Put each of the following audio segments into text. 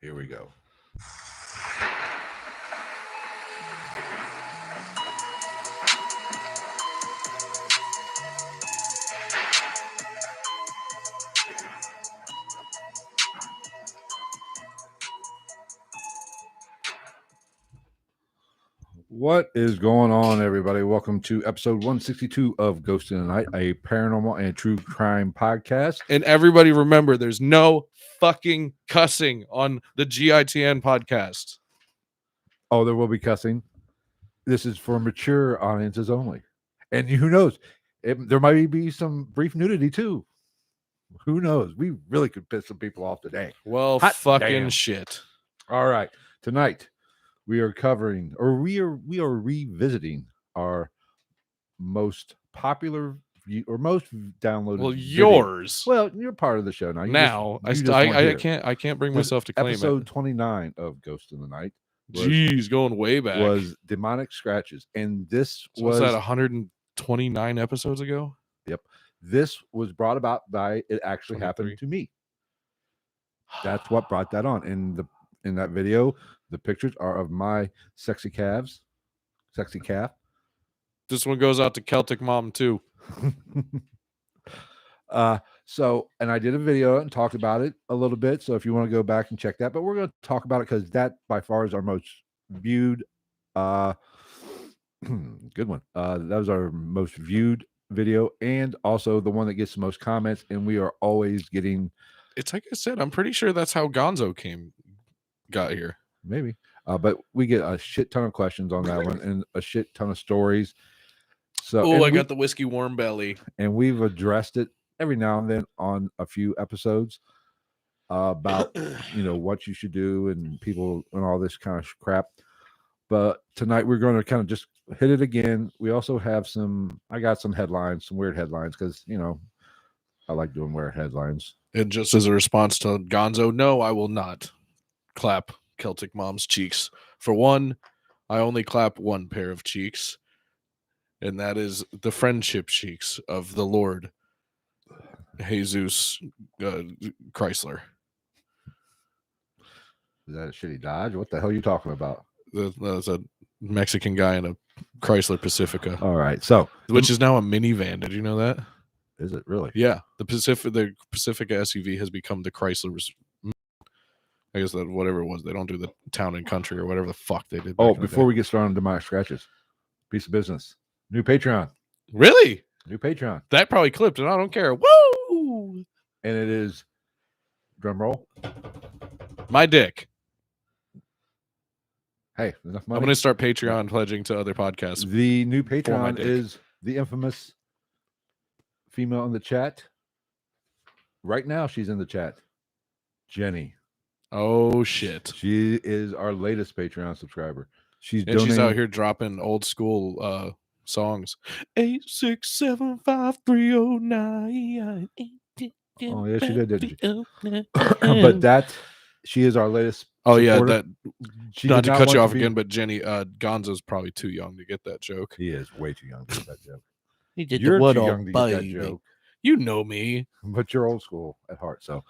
Here we go. What is going on, everybody? Welcome to episode 162 of Ghost in the Night, a paranormal and true crime podcast. And everybody remember, there's no fucking cussing on the GITN podcast. Oh, there will be cussing. This is for mature audiences only. And who knows? There might be some brief nudity too. Who knows? We really could piss some people off today. Well, Hot fucking damn. shit. All right. Tonight, we are covering, or we are revisiting our most popular or most downloaded. Well, video. yours. Well, you're part of the show now. I can't bring myself to claim episode it. 29 of Ghost in the Night. Jeez, going way back. Was demonic scratches, and this was that 129 episodes ago. Yep, this was brought about by it actually 23. Happened to me. That's what brought that on. In that video, the pictures are of my sexy calf. This one goes out to Celtic Mom too. So, and I did a video and talked about it a little bit. So if you want to go back and check that, but we're going to talk about it because that by far is our most viewed, good one. That was our most viewed video and also the one that gets the most comments. And we are always getting. It's like I said, I'm pretty sure that's how Gonzo got here. Maybe. But we get a shit ton of questions on that one and a shit ton of stories. So, I got the whiskey warm belly. And we've addressed it every now and then on a few episodes about, what you should do and people and all this kind of crap. But tonight we're going to kind of just hit it again. We also have I got some headlines, some weird headlines because, I like doing weird headlines. And just as a response to Gonzo, no, I will not clap Celtic Mom's cheeks. For one, I only clap one pair of cheeks, and that is the friendship cheeks of the Lord Jesus Chrysler. Is that a shitty Dodge? What the hell are you talking about? That's a Mexican guy in a Chrysler Pacifica. All right, so which is now a minivan. Did you know that? Is it really? Yeah, the Pacifica SUV has become the Chrysler's. I guess that whatever it was, they don't do the town and country or whatever the fuck they did. Oh, before we get started on demonic scratches, piece of business, new Patreon. Really? New Patreon. That probably clipped, and I don't care. Woo! And it is, drum roll, my dick. Hey, enough money. I'm going to start Patreon pledging to other podcasts. The new Patreon is the infamous female in the chat. Right now, she's in the chat. Jenny. Oh, shit. She is our latest Patreon subscriber. She's out here dropping old school songs. 8675309. Oh, yeah, she did, didn't she? But she is our latest supporter. Not to cut you off again, but Jenny, Gonzo's probably too young to get that joke. He is way too young to get that joke. You're too young to get that joke. You know me. But you're old school at heart, so.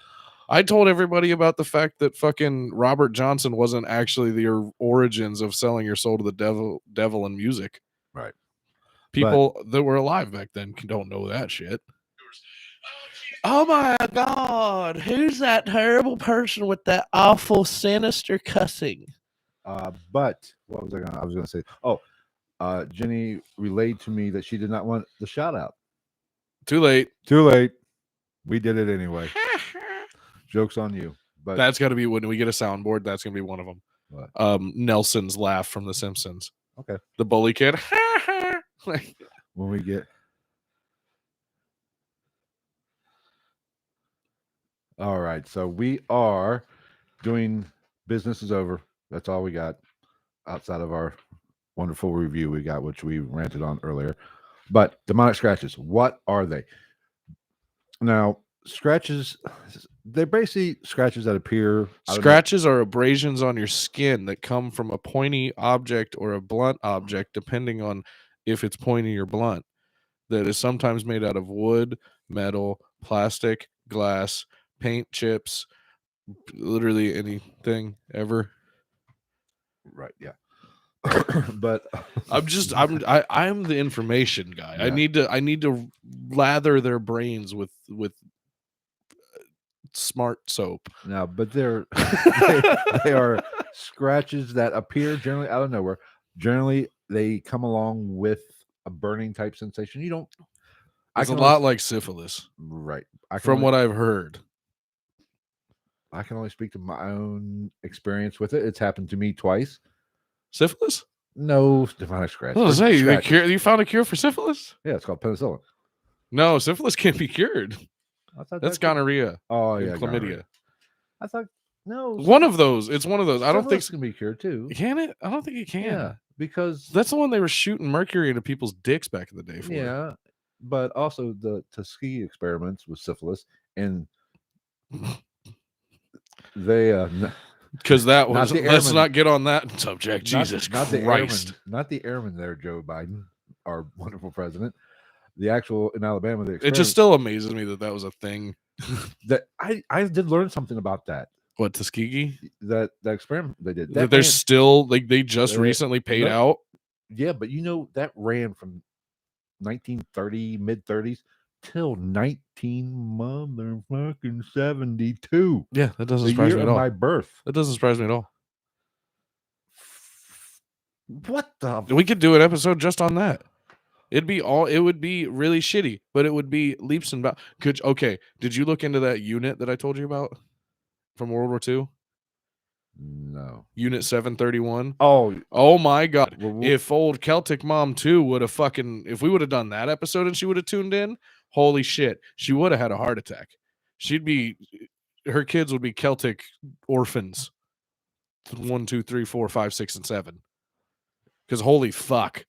I told everybody about the fact that fucking Robert Johnson wasn't actually the origins of selling your soul to the devil in music. Right. People that were alive back then don't know that shit. Oh my God. Who's that terrible person with that awful sinister cussing? But what was I was going to say? Oh, Jenny relayed to me that she did not want the shout out. Too late. We did it anyway. Joke's on you. But that's got to be when we get a soundboard. That's going to be one of them. What? Nelson's laugh from The Simpsons. Okay. The bully kid. When we get. All right. So we are doing Business is Over. That's all we got outside of our wonderful review we got, which we ranted on earlier. But demonic scratches, what are they? Now, scratches, they're basically scratches that appear. Scratches are abrasions on your skin that come from a pointy object or a blunt object, depending on if it's pointy or blunt, that is sometimes made out of wood, metal, plastic, glass, paint chips, literally anything ever. Right. Yeah. But I'm the information guy. Yeah. I need to lather their brains with smart soap. now, but they are scratches that appear generally out of nowhere. Generally, they come along with a burning type sensation. You don't. I It's a can only lot like syphilis, right. I can from only, what I've heard. I can only speak to my own experience with it. It's happened to me twice. Syphilis? No demonic scratch. I was or gonna say scratches. you found a cure for syphilis? Yeah, it's called penicillin. No, syphilis can't be cured. I thought That's that could. gonorrhea Oh and yeah, chlamydia. gonorrhea. I thought no. One of those. It's one of those. I don't think syphilis can be cured too. can it. I don't think it can. Yeah, because That's the one they were shooting mercury into people's dicks back in the day for. yeah, but also the Tuskegee experiments with syphilis, and they Because that Not was. the Let's airman. not get on that subject. Jesus not Christ! the airman, not the airman there, Joe Biden, our wonderful president. The actual in Alabama, the It experiment just still amazes me that was a thing. that I did learn something about that. What, Tuskegee? That experiment they did That there's still like they just They- recently paid no. out. yeah, but you know that ran from 1930 mid 30s till 1972. Yeah, that doesn't The surprise year me of at all. my birth. That doesn't surprise me at all. What the? We could do an episode just on that. It would be really shitty, but it would be leaps and bounds. Okay, did you look into that unit that I told you about from World War II? No. Unit 731. Oh my God. well, If old Celtic Mom 2 would have if we would have done that episode and she would have tuned in, holy shit, she would have had a heart attack. Her kids would be Celtic orphans. 1, 2, 3, 4, 5, 6, and 7. Because holy fuck,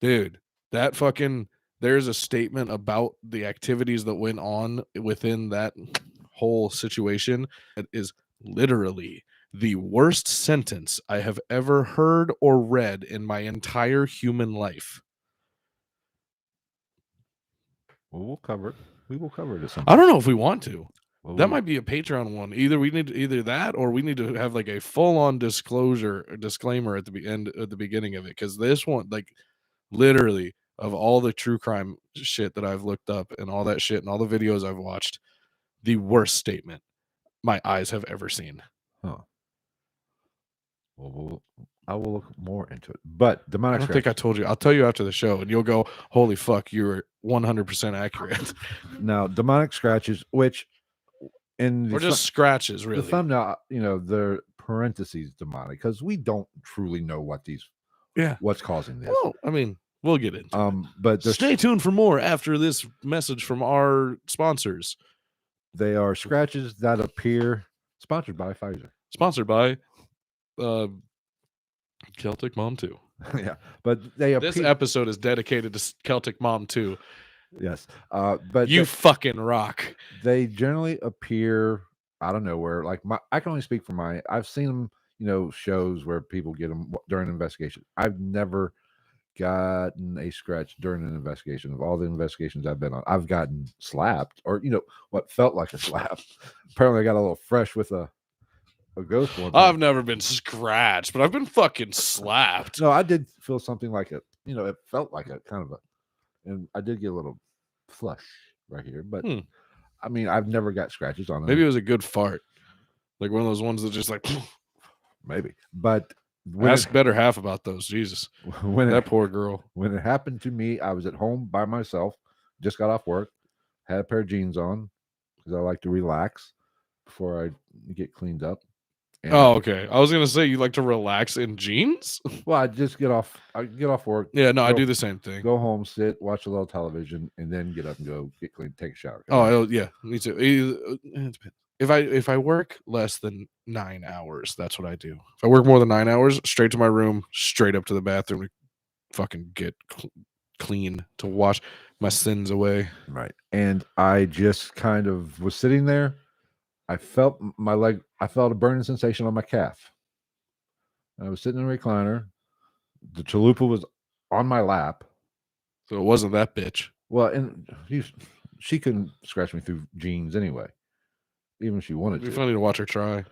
dude, there's a statement about the activities that went on within that whole situation that is literally the worst sentence I have ever heard or read in my entire human life. well, we'll cover it. We will cover it at some I point. don't know if we want to. Well, That might be a Patreon one. Either we need either that, or we need to have like a full-on disclosure or disclaimer at the beginning of it, because this one, like, literally, of all the true crime shit that I've looked up and all that shit and all the videos I've watched, the worst statement my eyes have ever seen. Huh. Well, I will look more into it. But demonic I don't think I told you. I'll tell you after the show, and you'll go, "Holy fuck, you were 100% accurate." Now, demonic scratches, which in the Or just scratches, really. the thumbnail, they're parentheses demonic because we don't truly know what's causing this. Well, I mean, we'll get into it. But Stay tuned for more after this message from our sponsors. They are scratches that appear, sponsored by Pfizer. Sponsored by Celtic Mom 2. Yeah, but they appear. This episode is dedicated to Celtic Mom 2. Yes, but you fucking rock. They generally appear out of nowhere. Like I can only speak for mine. I've seen them, shows where people get them during an investigation. I've never gotten a scratch during an investigation. Of all the investigations I've been on, I've gotten slapped, or what felt like a slap. Apparently, I got a little fresh with a ghost one time. I've never been scratched, but I've been fucking slapped. No, I did feel something like it. It felt like a kind of and I did get a little flush right here. But I mean, I've never got scratches on it. Maybe it was a good fart, like one of those ones that just like maybe. But ask better half about those. Jesus, poor girl. When it happened to me, I was at home by myself. Just got off work, had a pair of jeans on because I like to relax before I get cleaned up. And okay. I was gonna say you like to relax in jeans. Well, I just get off. I get off work. Yeah, no, I do the same thing. Go home, sit, watch a little television, and then get up and go get clean, take a shower. Oh yeah, me too. It depends. If I work less than 9 hours, that's what I do. If I work more than 9 hours, straight to my room, straight up to the bathroom to fucking get clean, to wash my sins away. Right. And I just kind of was sitting there. I felt my leg. I felt a burning sensation on my calf. I was sitting in a recliner. The chalupa was on my lap. So it wasn't that bitch. Well, and she couldn't scratch me through jeans anyway. even if she wanted It'd be to. funny to watch her try.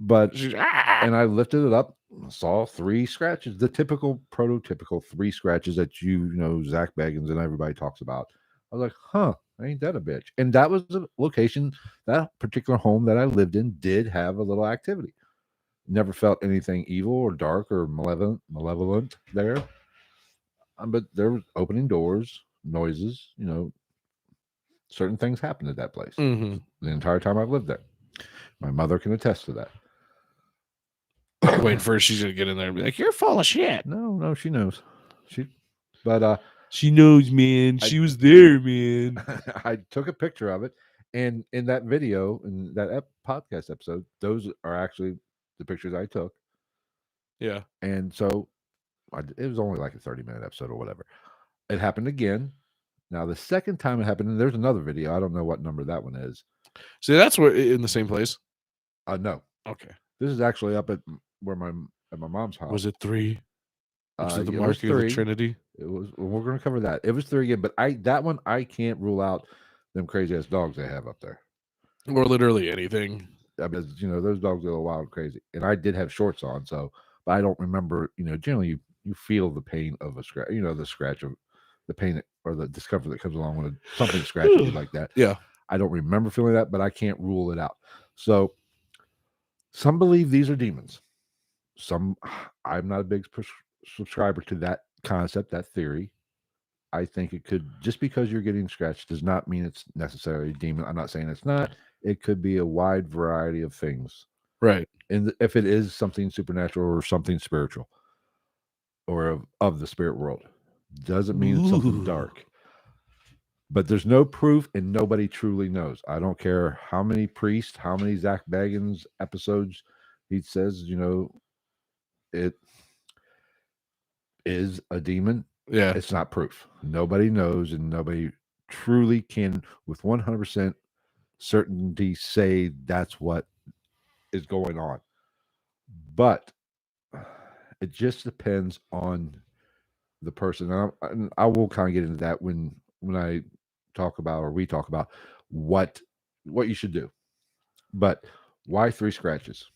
But She's, and I lifted it up, saw 3 scratches, the typical prototypical 3 scratches that Zach Bagans and everybody talks about. I was like, huh, ain't that a bitch? And that was the location, that particular home that I lived in did have a little activity. Never felt anything evil or dark or malevolent there. But there was opening doors, noises, certain things happened at that place mm-hmm. the entire time I've lived there. My mother can attest to that. Wait, first she's gonna get in there and be like, "You're full of shit." No, she knows. She knows, man. She was there, man. I took a picture of it, and in that video, in that podcast episode, those are actually the pictures I took. Yeah. And so it was only like a 30-minute episode or whatever. It happened again. Now, the second time it happened, and there's another video. I don't know what number that one is. See, that's where in the same place. No. Okay. This is actually up at my mom's house. Was it 3? Was it the it was marking of the 3. Trinity? It was. Well, we're going to cover that. It was 3 again, but that one I can't rule out them crazy ass dogs they have up there. Or literally anything. Because those dogs are wild and crazy, and I did have shorts on, but I don't remember. Generally you feel the pain of a scratch. The scratch of the pain or the discomfort that comes along when something scratches you like that. Yeah. I don't remember feeling that, but I can't rule it out. So some believe these are demons. I'm not a big subscriber to that concept, that theory. I think it could, just because you're getting scratched does not mean it's necessarily a demon. I'm not saying it's not. It could be a wide variety of things. Right. And if it is something supernatural or something spiritual or of the spirit world, doesn't mean it's something dark. But there's no proof and nobody truly knows. I don't care how many priests, how many Zach Bagans episodes he says, it is a demon. Yeah. It's not proof. Nobody knows, and nobody truly can with 100% certainty say that's what is going on. But it just depends on the person. And I will kind of get into that when I talk about, or we talk about what you should do. But why 3 scratches?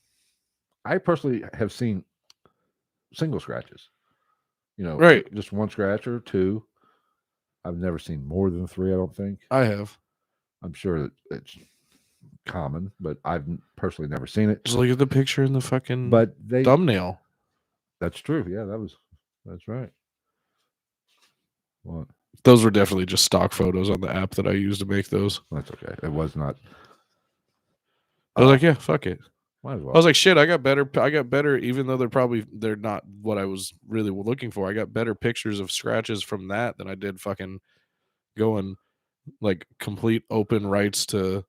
I personally have seen single scratches. Right. Just 1 scratch or 2. I've never seen more than 3, I don't think. I have. I'm sure that it's common, but I've personally never seen it. Just look at the picture in the fucking thumbnail. That's true. Yeah, that's right. What? Those were definitely just stock photos on the app that I used to make those. That's okay. It was not. I was like, yeah, fuck it. Might as well. I was like, shit, I got better, even though they're not what I was really looking for. I got better pictures of scratches from that than I did fucking going like complete open rights to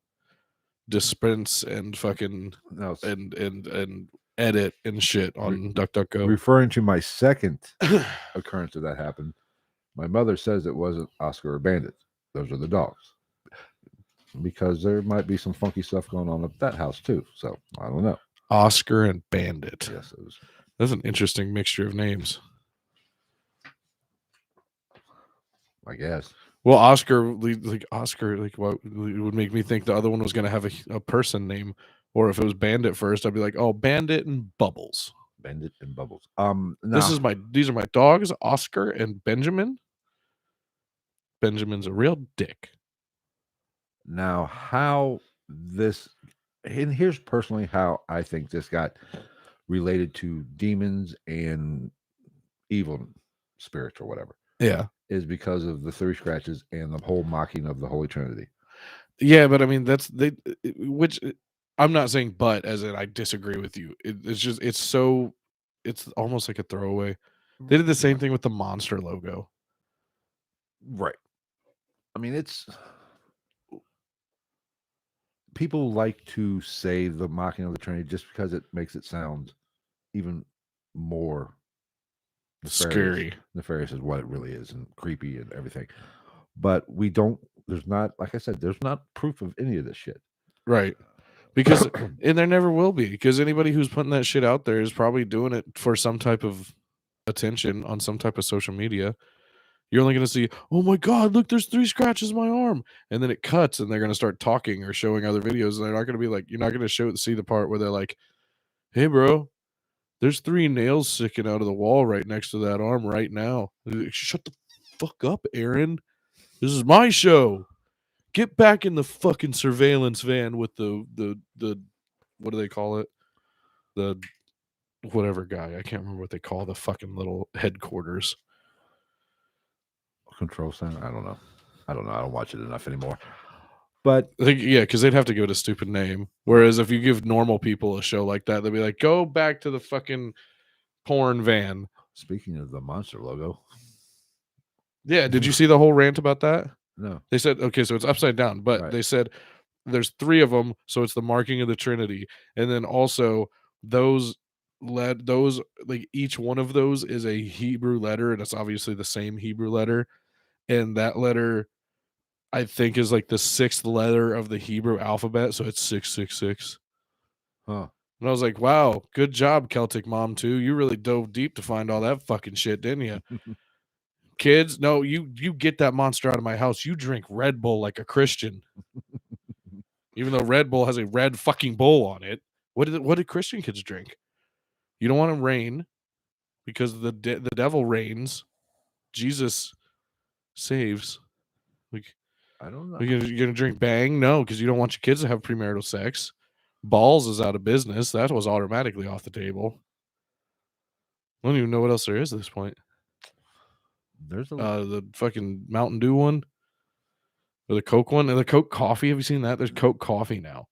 dispense and fucking and edit and shit on DuckDuckGo. Referring to my second occurrence that happened, my mother says it wasn't Oscar or Bandit. Those are the dogs. Because there might be some funky stuff going on at that house too. So I don't know. Oscar and Bandit. Yes, it was. That's an interesting mixture of names. I guess. Well, Oscar, what would make me think the other one was going to have a person name, or if it was Bandit first, I'd be like, oh, Bandit and Bubbles. Bandit and Bubbles. These are my dogs, Oscar and Benjamin. Benjamin's a real dick. Now, how this, and here's personally how I think this got related to demons and evil spirits or whatever. Yeah. Is because of the 3 scratches and the whole mocking of the Holy Trinity. Yeah, but I mean, which I'm not saying but as in I disagree with you. It's almost like a throwaway. They did the same thing with the monster logo. Right. I mean, people like to say the mocking of the Trinity just because it makes it sound even more scary. Nefarious is what it really is, and creepy and everything. But there's not, like I said, there's not proof of any of this shit. Right. Because, and there never will be, because anybody who's putting that shit out there is probably doing it for some type of attention on some type of social media. You're only going to see, oh my God, look, there's 3 scratches on my arm. And then it cuts and they're going to start talking or showing other videos. And they're not going to be like, you're not going to see the part where they're like, hey, bro, there's 3 nails sticking out of the wall right next to that arm right now. Like, shut the fuck up, Aaron. This is my show. Get back in the fucking surveillance van with the what do they call it? The whatever guy. I can't remember what they call the fucking little headquarters. Control center. I don't know. I don't watch it enough anymore. But I think, yeah, because they'd have to give it a stupid name. Whereas if you give normal people a show like that, they'll be like, go back to the fucking porn van. Speaking of the monster logo. Yeah, did you see the whole rant about that? No. They said, okay, so it's upside down, but Right. they said there's 3 of them, so it's the marking of the Trinity. And then also those like each one of those is a Hebrew letter, and it's obviously the same Hebrew letter. And that letter, I think, is like the 6th letter of the Hebrew alphabet, so it's 666. Huh. And I was like, wow, good job, Celtic Mom 2. You really dove deep to find all that fucking shit, didn't you? Kids, no, you get that monster out of my house. You drink Red Bull like a Christian. Even though Red Bull has a red fucking bull on it. What did Christian kids drink? You don't want to reign because the devil reigns. Jesus saves. Like, I don't know. you're gonna drink Bang? No, because you don't want your kids to have premarital sex. Balls is out of business. That was automatically off the table. I don't even know what else there is at this point. There's The fucking Mountain Dew one, or the Coke one, and the Coke coffee. Have you seen that? There's Coke coffee now,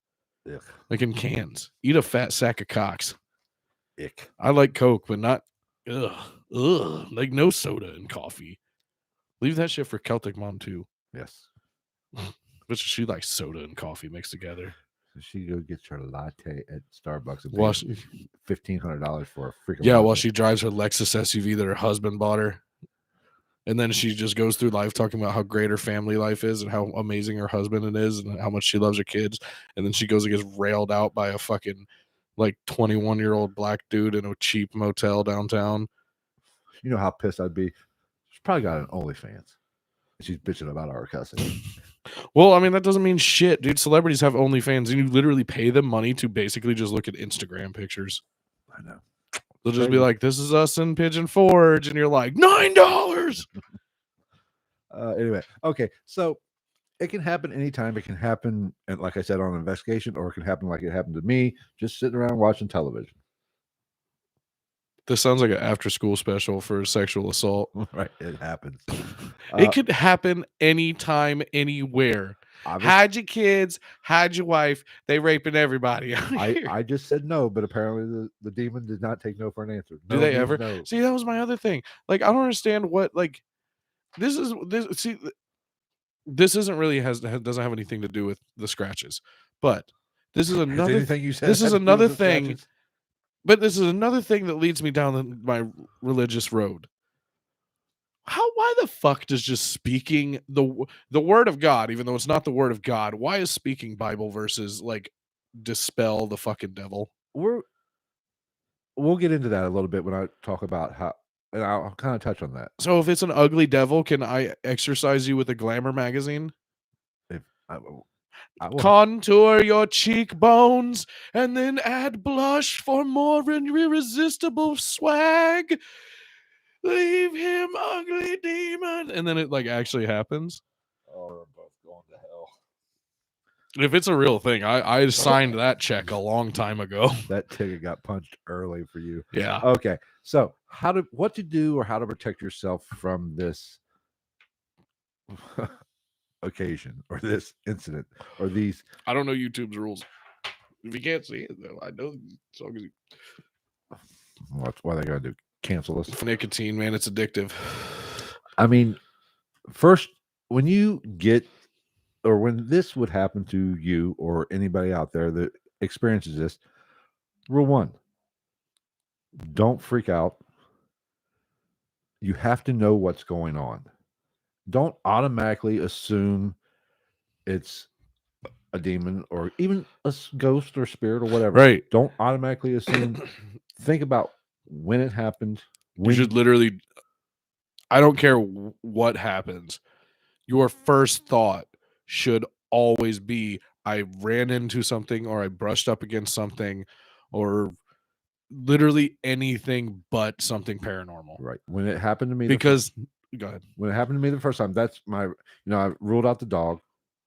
Ick. like in cans. Eat a fat sack of cocks. Ick. I like Coke, but not like no soda and coffee. Leave that shit for Celtic Mom too. Yes. But she likes soda and coffee mixed together. So she go gets her latte at Starbucks and While pays $1,500 for a freaking yeah, while latte. she drives her Lexus SUV that her husband bought her. And then she just goes through life talking about how great her family life is and how amazing her husband is and how much she loves her kids. And then she goes and gets railed out by a fucking like 21-year-old black dude in a cheap motel downtown. You know how pissed I'd be? She's probably got an OnlyFans. She's bitching about our cussing. Well, I mean, that doesn't mean shit, dude. Celebrities have OnlyFans, and you literally pay them money to basically just look at Instagram pictures. I know. They'll just be like, this is us in Pigeon Forge, and you're like, $9. Anyway, okay. So it can happen anytime. It can happen, and like I said, on an investigation, or it can happen like it happened to me, just sitting around watching television. This sounds like an after-school special for sexual assault. Right, it happens. It could happen anytime, anywhere. Hide your kids, hide your wife. They raping everybody. I just said no, but apparently the demon did not take no for an answer. Do they ever? No. See, that was my other thing. Like, I don't understand what like this isn't really doesn't have anything to do with the scratches, but this is another thing you said. This is another thing. Scratches? But this is another thing that leads me down my religious road. Why the fuck does just speaking the word of God, even though it's not the word of God, why is speaking Bible verses like dispel the fucking devil? We'll get into that a little bit when I talk about how, and I'll kind of touch on that. So if it's an ugly devil, can I exorcise you with a glamour magazine? If I contour your cheekbones and then add blush for more irresistible swag. Leave him, ugly demon. And then it like actually happens. Oh, we're both going to hell. If it's a real thing, I signed that check a long time ago. That ticket got punched early for you. Yeah. Okay. So what to do or how to protect yourself from this occasion or this incident or these. I don't know YouTube's rules. If you can't see it though, I know as long as you... What's why they gotta do cancel us. Nicotine, man, it's addictive. I mean, first when you get or when this would happen to you or anybody out there that experiences this, rule 1, don't freak out. You have to know what's going on. Don't automatically assume it's a demon or even a ghost or spirit or whatever. Right. Don't automatically assume. Think about when it happened. You should literally I don't care what happens. Your first thought should always be, I ran into something or I brushed up against something or literally anything but something paranormal. Right. When it happened to me, Because, go ahead. when it happened to me the first time, that's my, I ruled out the dog.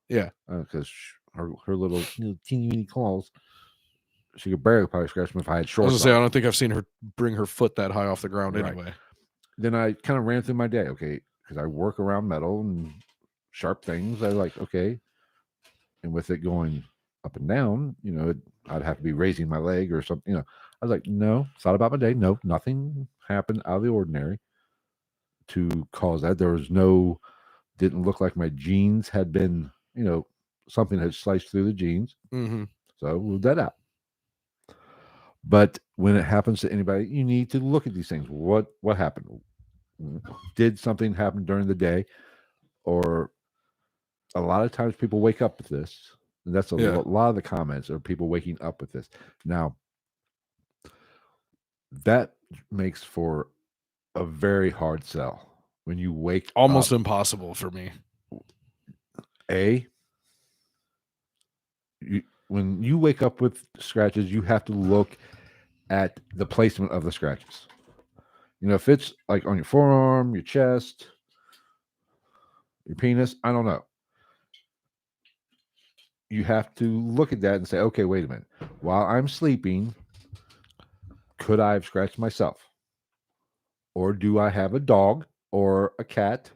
Yeah. Because her little teeny claws, she could barely probably scratch me if I had I was shorts gonna say, I on. don't think I've seen her bring her foot that high off the ground Right. anyway. Then I kind of ran through my day, okay, because I work around metal and sharp things. I like, okay, and with it going up and down, I'd have to be raising my leg or something. I was like, no, thought about my day. No, nothing happened out of the ordinary to cause that. There was didn't look like my jeans had been, something had sliced through the jeans. Mm-hmm. So ruled that out. But when it happens to anybody, you need to look at these things. What happened? Did something happen during the day? Or a lot of times people wake up with this. And that's a lot of the comments are people waking up with this. Now, that makes for a very hard sell. When you wake almost up, impossible for me. When you wake up with scratches, you have to look at the placement of the scratches. If it's like on your forearm, your chest, your penis, I don't know. You have to look at that and say, okay, wait a minute. While I'm sleeping, could I have scratched myself? Or do I have a dog or a cat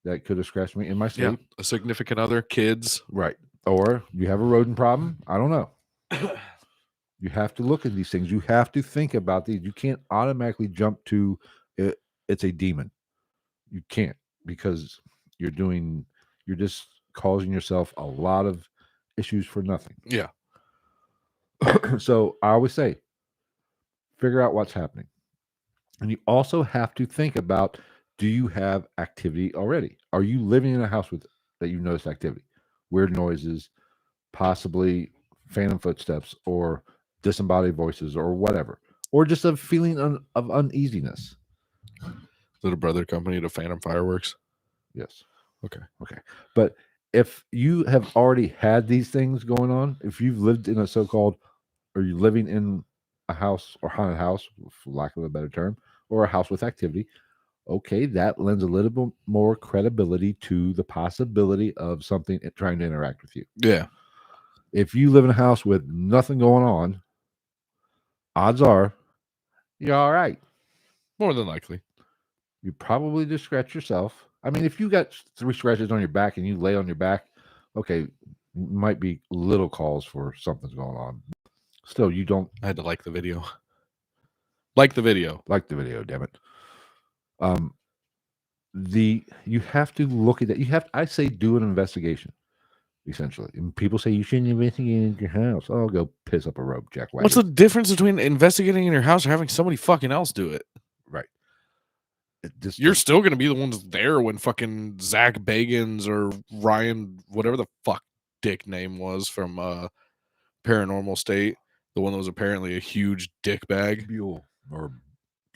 that could have scratched me in my sleep? Yeah, a significant other, kids. Right. Or you have a rodent problem? I don't know. You have to look at these things. You have to think about these. You can't automatically jump to it, it's a demon. You can't, because you're just causing yourself a lot of issues for nothing. Yeah. So I always say, figure out what's happening. And you also have to think about, do you have activity already? Are you living in a house that you notice activity? Weird noises, possibly phantom footsteps or disembodied voices or whatever. Or just a feeling of uneasiness. Little brother company to Phantom Fireworks? Yes. Okay. But if you have already had these things going on, if you've lived in a so-called, or you're living in a house or haunted house, for lack of a better term, or a house with activity, okay, that lends a little bit more credibility to the possibility of something trying to interact with you. Yeah. If you live in a house with nothing going on, odds are you're all right. More than likely. You probably just scratch yourself. I mean, if you got 3 scratches on your back and you lay on your back, okay, might be little calls for something's going on. Still, you don't. I had to like the video. Like the video. Damn it. You have to look at that. I say do an investigation, essentially. And people say you shouldn't investigate in your house. Oh, go piss up a rope, Jack Wagon. What's the difference between investigating in your house or having somebody fucking else do it? Right. You're still going to be the ones there when fucking Zach Bagans or Ryan, whatever the fuck dick name was from Paranormal State, the one that was apparently a huge dick bag. Buell or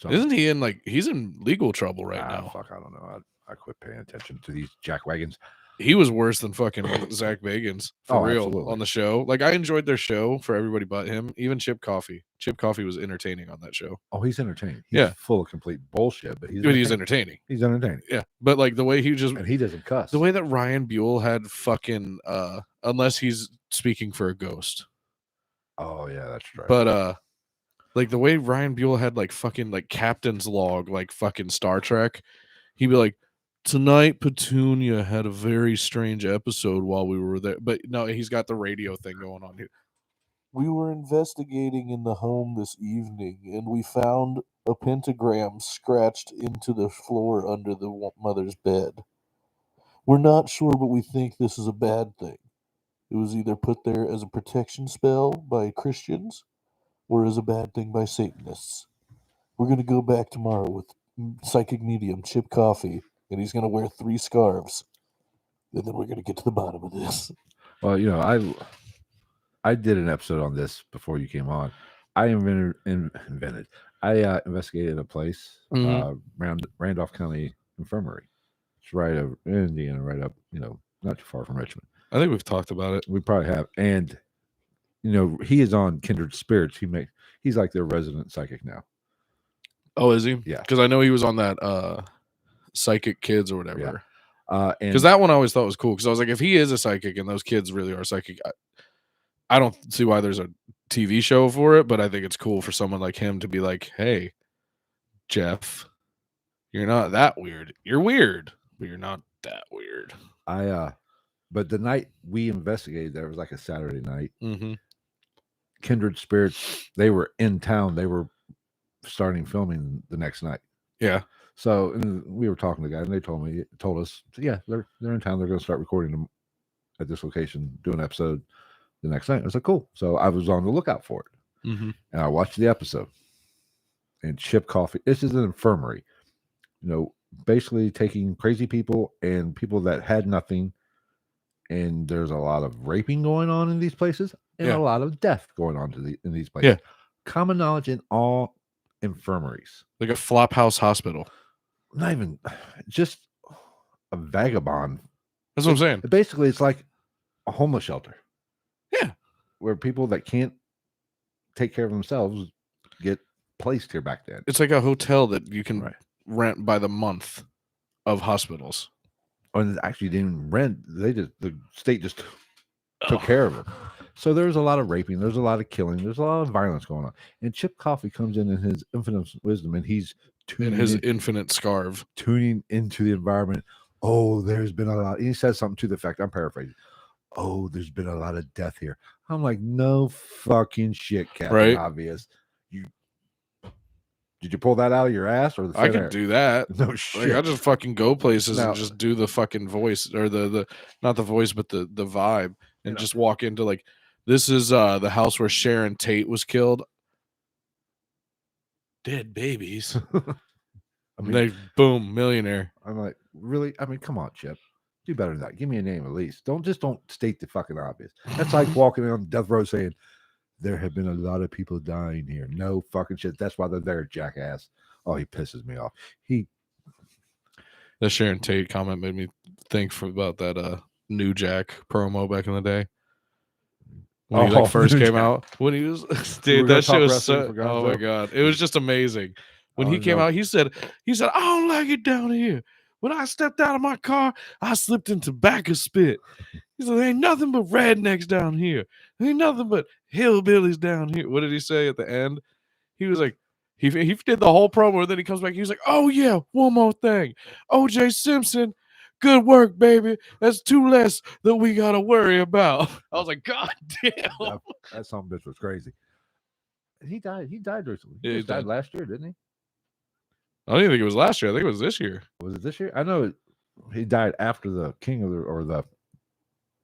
something. Isn't he in he's in legal trouble right now? Fuck, I don't know. I quit paying attention to these Jack Wagons. He was worse than fucking Zach Bagans, for real, absolutely. on the show. Like, I enjoyed their show for everybody but him. Even Chip Coffey. Chip Coffey was entertaining on that show. Oh, he's entertaining. He's full of complete bullshit, but he's entertaining. He's entertaining. Yeah, but like the way he just... And he doesn't cuss. The way that Ryan Buell had fucking... unless he's speaking for a ghost. Oh, yeah, that's right. But, like, the way Ryan Buell had, like, fucking, like, captain's log, like, fucking Star Trek, he'd be like, tonight, Petunia had a very strange episode while we were there. But no, he's got the radio thing going on here. We were investigating in the home this evening, and we found a pentagram scratched into the floor under the mother's bed. We're not sure, but we think this is a bad thing. It was either put there as a protection spell by Christians or as a bad thing by Satanists. We're going to go back tomorrow with psychic medium Chip Coffey, and he's going to wear 3 scarves. And then we're going to get to the bottom of this. Well, I did an episode on this before you came on. I invented. I investigated a place, Randolph County, Infirmary. It's right over in Indiana, right up, not too far from Richmond. I think we've talked about it. We probably have. And, he is on Kindred Spirits. He's like their resident psychic now. Oh, is he? Yeah. Because I know he was on that Psychic Kids or whatever. Because And that one I always thought was cool. Because I was like, if he is a psychic and those kids really are psychic, I don't see why there's a TV show for it. But I think it's cool for someone like him to be like, hey, Jeff, you're not that weird. You're weird, but you're not that weird. but the night we investigated, there was like a Saturday night. Mm-hmm. Kindred Spirits, they were in town. They were starting filming the next night. Yeah. So and we were talking to the guy, and they told us, yeah, they're in town. They're going to start recording them at this location, do an episode the next night. I was like, cool. So I was on the lookout for it, Mm-hmm. and I watched the episode. And Chip Coffey, this is an infirmary, basically taking crazy people and people that had nothing. And there's a lot of raping going on in these places, and a lot of death going on in these places. Yeah. Common knowledge in all infirmaries. Like a flop house hospital. Not even just a vagabond. That's what I'm saying. Basically, it's like a homeless shelter. Yeah. Where people that can't take care of themselves get placed here back then. It's like a hotel that you can rent by the month of hospitals. And actually didn't rent. The state just took care of them. So there's a lot of raping. There's a lot of killing. There's a lot of violence going on. And Chip Coffey comes in his infinite wisdom, and he's infinite scarf, tuning into the environment. Oh, there's been a lot. He says something to the effect, I'm paraphrasing. Oh, there's been a lot of death here. I'm like, no fucking shit, Captain right? Obvious. Did you pull that out of your ass or the I could do that. No shit. Like, I just fucking go places and just do the fucking voice or the not the voice, but the vibe, and just walk into like, this is the house where Sharon Tate was killed. Dead babies. I mean, they boom, millionaire. I'm like, really? I mean, come on, Chip. Do better than that. Give me a name at least. Don't state the fucking obvious. That's like walking on death row saying, there have been a lot of people dying here. No fucking shit. That's why they're there, jackass. Oh, he pisses me off. The Sharon Tate comment made me think about that New Jack promo back in the day. When he first came out. When he was dude, that shit was so oh my god. It was just amazing. When he came out, he said, I don't like it down here. When I stepped out of my car, I slipped in tobacco spit. He said, there ain't nothing but rednecks down here. There ain't nothing but hillbillies down here. What did he say at the end? He was like, he did the whole promo, and then he comes back. He was like, oh, yeah, one more thing. O.J. Simpson, good work, baby. That's two less that we got to worry about. I was like, God damn. That some bitch was crazy. He died recently. Yeah, he died last year, didn't he? I don't even think it was last year. I think it was this year. Was it this year? I know he died after the King of the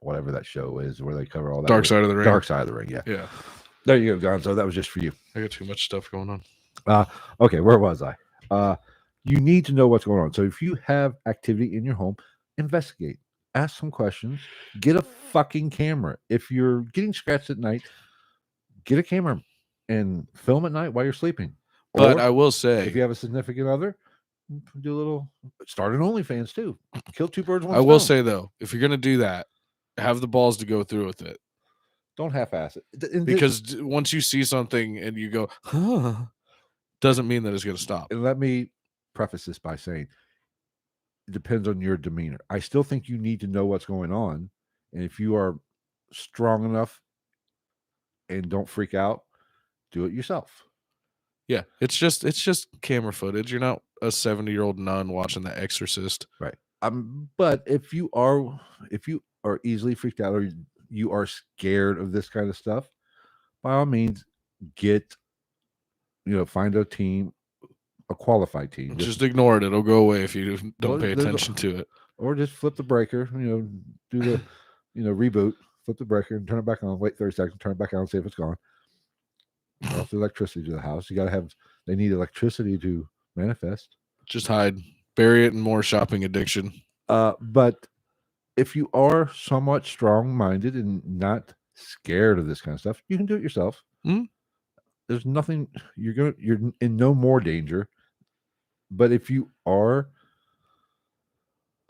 whatever that show is where they cover all that. Dark Side of the Ring. Dark Side of the Ring, yeah. Yeah. There you go, Gonzo. That was just for you. I got too much stuff going on. Okay, where was I? You need to know what's going on. So if you have activity in your home, investigate. Ask some questions. Get a fucking camera. If you're getting scratched at night, get a camera and film at night while you're sleeping. But I will say, if you have a significant other, start an OnlyFans too. Kill two birds with one stone. I will say though, if you're gonna do that, have the balls to go through with it. Don't half-ass it. Because once you see something and you go, huh, doesn't mean that it's gonna stop. And let me preface this by saying, it depends on your demeanor. I still think you need to know what's going on, and if you are strong enough and don't freak out, do it yourself. Yeah, it's just camera footage. You're not a 70-year-old nun watching The Exorcist, right? But if you are easily freaked out or you are scared of this kind of stuff, by all means, find a team, a qualified team. Just ignore it; it'll go away if you don't pay attention to it. Or just flip the breaker. Do the reboot, flip the breaker, and turn it back on. Wait 30 seconds, turn it back on, see if it's gone. Off the electricity to the house. They need electricity to manifest. Just hide, bury it in more shopping addiction. But if you are somewhat strong-minded and not scared of this kind of stuff, you can do it yourself. Mm-hmm. There's nothing you're in no more danger. But if you are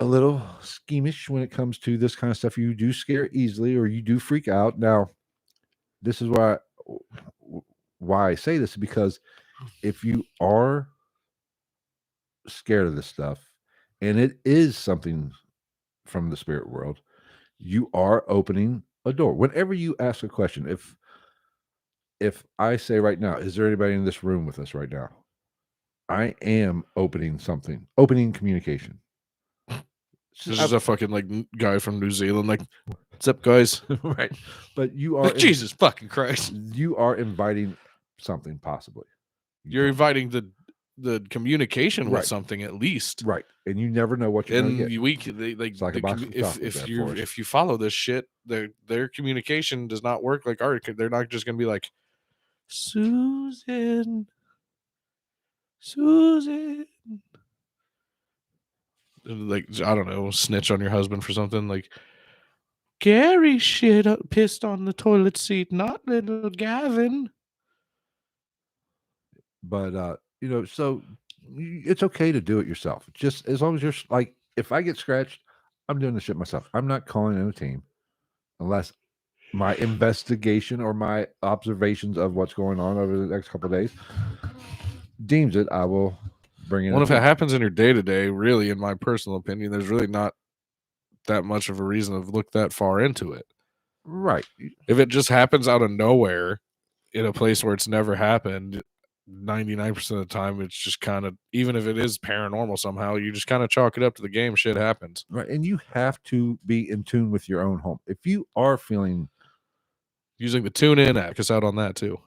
a little schemish when it comes to this kind of stuff. You do scare easily, or you do freak out. Now, this is why I say this is because if you are scared of this stuff, and it is something from the spirit world, you are opening a door. Whenever you ask a question, if I say right now, is there anybody in this room with us right now? I am opening something, opening communication. There's just a fucking like guy from New Zealand, like, what's up, guys? Right, but you are Jesus fucking Christ! You are inviting something, possibly. You're inviting the communication with Right. something at least, right, and you never know what you're going to and get. we like It's like a box of chocolates at Forrest. if you follow this shit, their communication does not work like ours. They're not just gonna be like, Susan, like, I don't know, snitch on your husband for something, like, Gary shit pissed on the toilet seat, not little Gavin. But so it's okay to do it yourself. Just as long as you're like, if I get scratched, I'm doing the shit myself. I'm not calling in a team unless my investigation or my observations of what's going on over the next couple of days deems it. I will bring in. Well, if it happens in your day to day, really, in my personal opinion, there's really not that much of a reason to look that far into it. Right. If it just happens out of nowhere in a place where it's never happened, 99% of the time, it's just kind of, even if it is paranormal somehow, you just kind of chalk it up to the game. Shit happens. Right. And you have to be in tune with your own home. If you are feeling, Using the TuneIn app, us out on that too.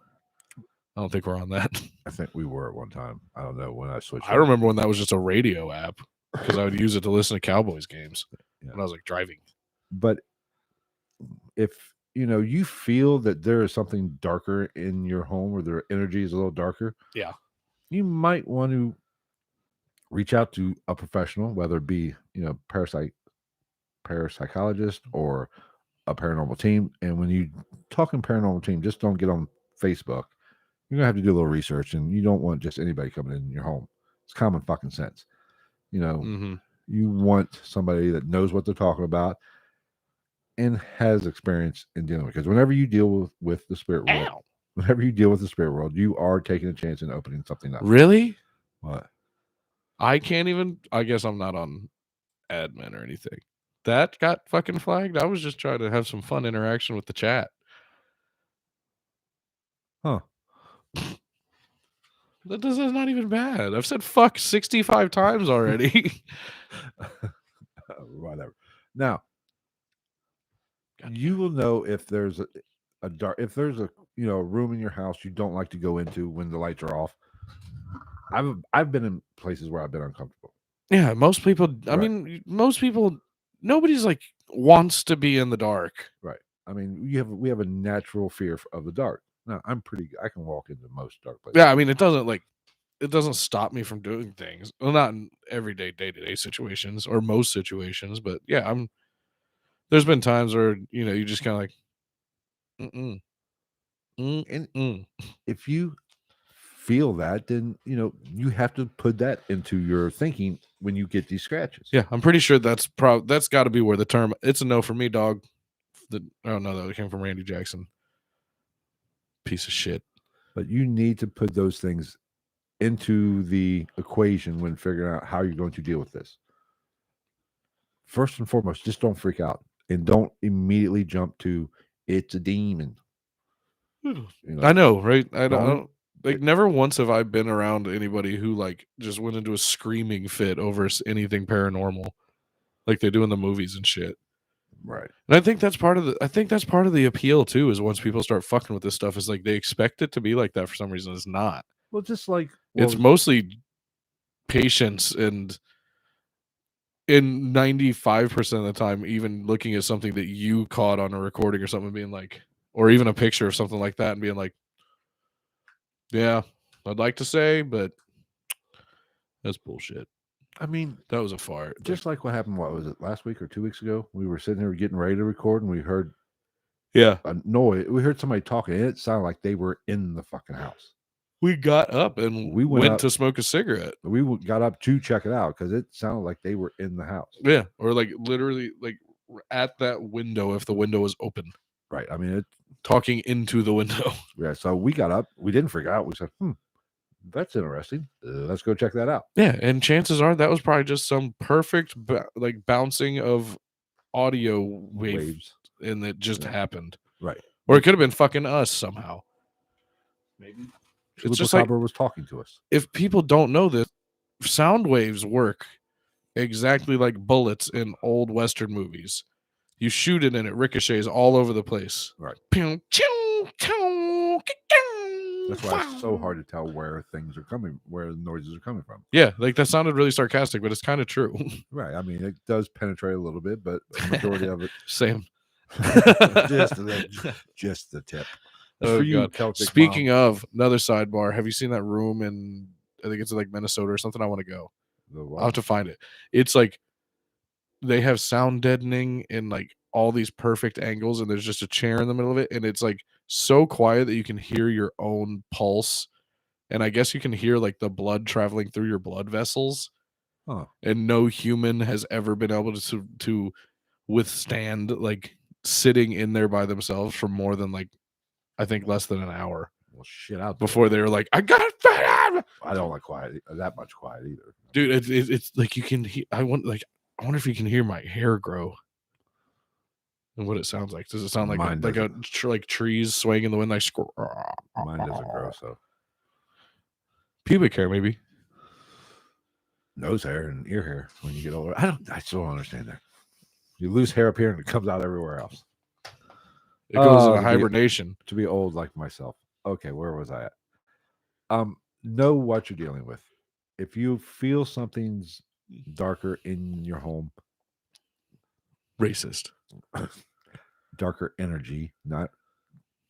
I don't think we're on that. I think we were at one time. I don't know when I switched. I remember when that was just a radio app because I would use it to listen to Cowboys games when I was like driving. But if you feel that there is something darker in your home, or their energy is a little darker, Yeah, you might want to reach out to a professional, whether it be parapsychologist or a paranormal team. And when you talking paranormal team, just don't get on Facebook. You're gonna have to do a little research, and you don't want just anybody coming in your home. It's common fucking sense. You want somebody that knows what they're talking about and has experience in dealing with. Because whenever you deal with the spirit world, you are taking a chance in opening something up. Really? What? I can't even. I guess I'm not on admin or anything. That got fucking flagged. I was just trying to have some fun interaction with the chat. Huh. That's not even bad. I've said fuck 65 times already. Whatever. Now, you will know if there's a dark, if there's a room in your house you don't like to go into when the lights are off. I've been in places where I've been uncomfortable. Yeah, most people. I Right. mean, most people. Nobody's like wants to be in the dark. Right. I mean, we have a natural fear of the dark. Now, I can walk into most dark places. Yeah, I mean, it doesn't stop me from doing things. Well, not in everyday day-to-day situations or most situations, but yeah, there's been times where, you just kind of like, And if you feel that, then you have to put that into your thinking when you get these scratches. Yeah, I'm pretty sure that's got to be where the term "it's a no for me, dog." Oh no, that came from Randy Jackson. Piece of shit. But you need to put those things into the equation when figuring out how you're going to deal with this. First and foremost, just don't freak out and don't immediately jump to it's a demon. I know, right? I don't like. Never once have I been around anybody who like just went into a screaming fit over anything paranormal, like they do in the movies and shit. Right. And I think that's part of the appeal too. Is once people start fucking with this stuff, is like they expect it to be like that for some reason. It's not. Well, just like it's mostly patience, and in 95% of the time, even looking at something that you caught on a recording or something, being like, or even a picture of something like that, and being like, yeah, I'd like to say, but that's bullshit. I mean, that was a fart. Just like what happened, what was it, last week or 2 weeks ago? We were sitting here getting ready to record, and we heard a noise. We heard somebody talking, and it sounded like they were in the fucking house. We got up and We went up, to smoke a cigarette. we got up to check it out because it sounded like they were in the house. Yeah, or like literally like at that window if the window was open, Right. I mean, talking into the window. yeah. So we got up. We didn't freak out. We said, that's interesting. Let's go check that out. Yeah, and chances are that was probably just some perfect like bouncing of audio waves, and it just happened. Right. Or it could have been fucking us somehow. Maybe. It's just like was talking to us. if people don't know this, sound waves work exactly like bullets in old Western movies. You shoot it and it ricochets all over the place. Right. That's why it's so hard to tell where the noises are coming from. Yeah, like that sounded really sarcastic, but it's kind of true. Right. I mean, it does penetrate a little bit, but the majority of it. Same. just the tip. Oh, God. Speaking of another sidebar, have you seen that room in, I think it's like Minnesota or something? I want to go. I'll have to find it. It's like they have sound deadening in like all these perfect angles, and there's just a chair in the middle of it, and it's like so quiet that you can hear your own pulse, and I guess you can hear like the blood traveling through your blood vessels. And no human has ever been able to withstand like sitting in there by themselves for more than like I think less than an hour. Well, shit out before they were like, I got it. I don't like quiet that much quiet either, dude. It's like you can hear. I wonder if you can hear my hair grow. And what it sounds like. Does it sound like like trees swaying in the wind? Like mine doesn't grow. So pubic hair, maybe nose hair and ear hair when you get older. I still don't understand that. You lose hair up here and it comes out everywhere else. It goes into hibernation. To be old like myself. Okay, where was I at? Know what you're dealing with. If you feel something's darker in your home, racist. Darker energy, not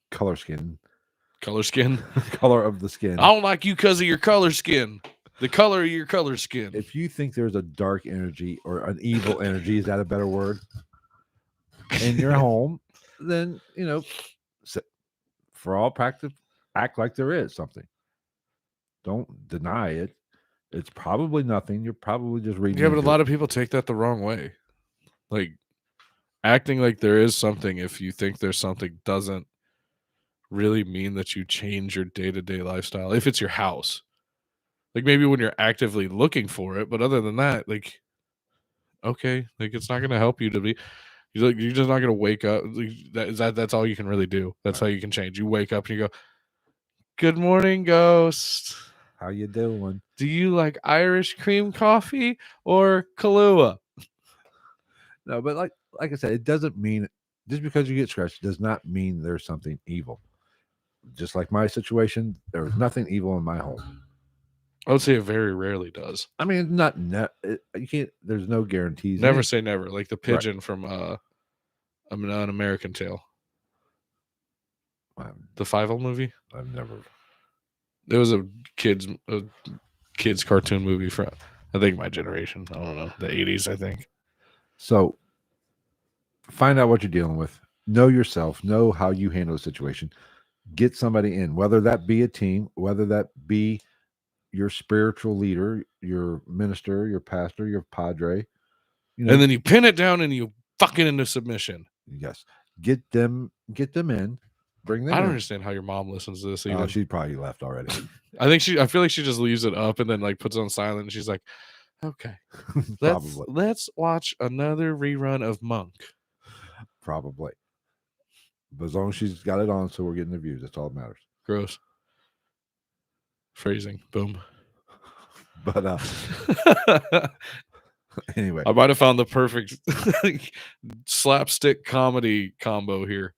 color skin. Color skin? Color of the skin. I don't like you because of your color skin. The color of your color skin. If you think there's a dark energy or an evil energy, is that a better word? In your home, then, for all practice, act like there is something. Don't deny it. It's probably nothing. You're probably just reading. Yeah, but a lot of people take that the wrong way. Like, acting like there is something if you think there's something doesn't really mean that you change your day-to-day lifestyle. If it's your house. Like, maybe when you're actively looking for it, but other than that, like, okay, like, it's not going to help you to be... You're just not going to wake up. That's all you can really do. That's how you can change. You wake up and you go, good morning, ghost. How you doing? Do you like Irish cream coffee or Kahlua? No, but like I said, it doesn't mean just because you get scratched does not mean there's something evil. Just like my situation, there was nothing evil in my home. I would say it very rarely does. I mean, you can't. There's no guarantees. Never say never. Like the pigeon from An American Tale. The Fievel movie. I've never. It was a kids cartoon movie from I think my generation. I don't know, the 80s. I think. So, find out what you're dealing with. Know yourself. Know how you handle the situation. Get somebody in, whether that be a team, whether that be your spiritual leader, your minister, your pastor, your padre. And then you pin it down and you fuck it into submission. Yes. Get them in. Bring them I don't in. understand how your mom listens to this. Oh, she probably left already. I feel like she just leaves it up and then like puts it on silent and she's like, okay, let's watch another rerun of Monk. Probably. But as long as she's got it on, so we're getting the views. That's all that matters. Gross. Phrasing. Boom. But anyway, I might have found the perfect slapstick comedy combo here.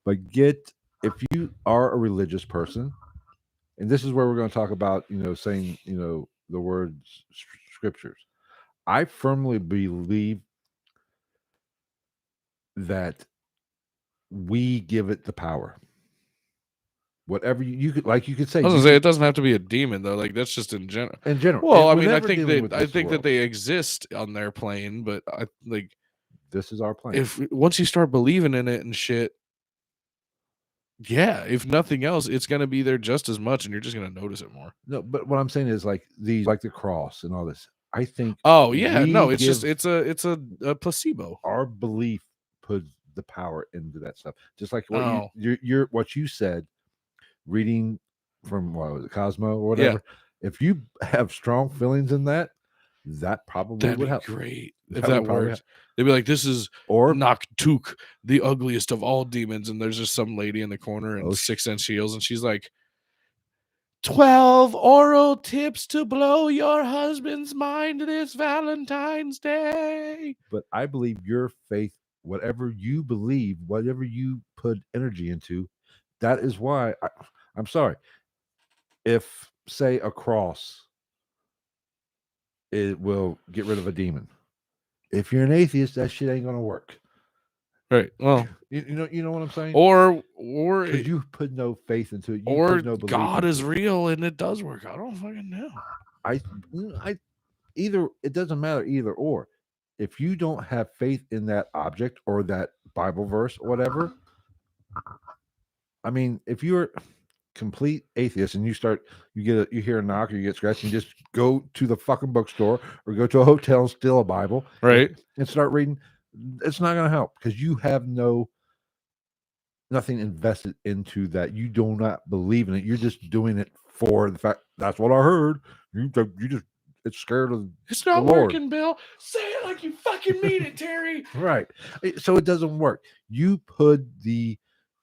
But if you are a religious person, and this is where we're going to talk about, saying, the words scriptures. I firmly believe that we give it the power. Whatever you could, like you could say. I was gonna say it doesn't have to be a demon though. Like that's just in general. In general. Well, I mean, I think that they exist on their plane, but this is our plane. If once you start believing in it and shit, Yeah, if nothing else, it's gonna be there just as much, and you're just gonna notice it more. No, but what I'm saying is like these, like the cross and all this. I think Oh yeah, no, it's just give it's a placebo. our belief puts the power into that stuff. Just like what Oh. you're what you said, reading from what was it, Cosmo or Yeah. whatever. If you have strong feelings in that, that probably That'd would be help. great if That that would probably worked. They'd be like, "This is Or Noctuk, the ugliest of all demons," and there's just some lady in the corner in Oh, 6-inch heels, and she's like, 12 oral tips to blow your husband's mind this Valentine's Day. but I believe your faith, whatever you believe, whatever you put energy into, that is why I'm sorry. If say a cross, it will get rid of a demon. If you're an atheist, that shit ain't gonna work. Right. Well, You know what I'm saying? or Because you put no faith into it. You or put no belief God into is it. real and it does work. I don't fucking know. I either it doesn't matter either or. If you don't have faith in that object or that Bible verse or whatever, I mean, if you're complete atheist and you hear a knock or you get scratched and you just go to the fucking bookstore or go to a hotel and steal a Bible, Right. and start reading, it's not going to help because you have nothing invested into that. You do not believe in it. You're just doing it for the fact that's what I heard. You just it's scared of It's not the Lord. working, Bill. Say it like you fucking mean it, Terry. Right. So it doesn't work. You put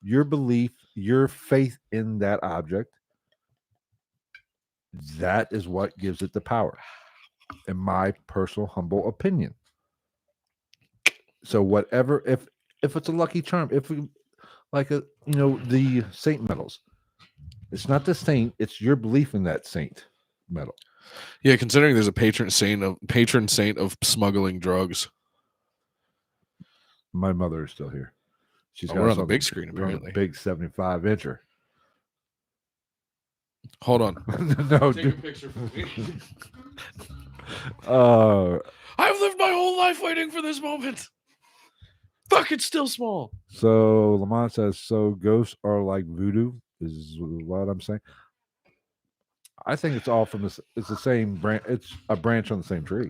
your belief, your faith in that object. That is what gives it the power, in my personal humble opinion. So whatever, if it's a lucky charm, if we, like the saint medals, it's not the saint, it's your belief in that saint medal. Yeah, considering there's a patron saint of smuggling drugs. My mother is still here. She's got we're on us the big screen, we're on the apparently. big 75-incher. Hold on. No, Take a picture for me. I've lived my whole life waiting for this moment. Fuck, it's still small. So Lamont says, so ghosts are like voodoo, is what I'm saying. I think it's all from this. It's the same branch. It's a branch on the same tree.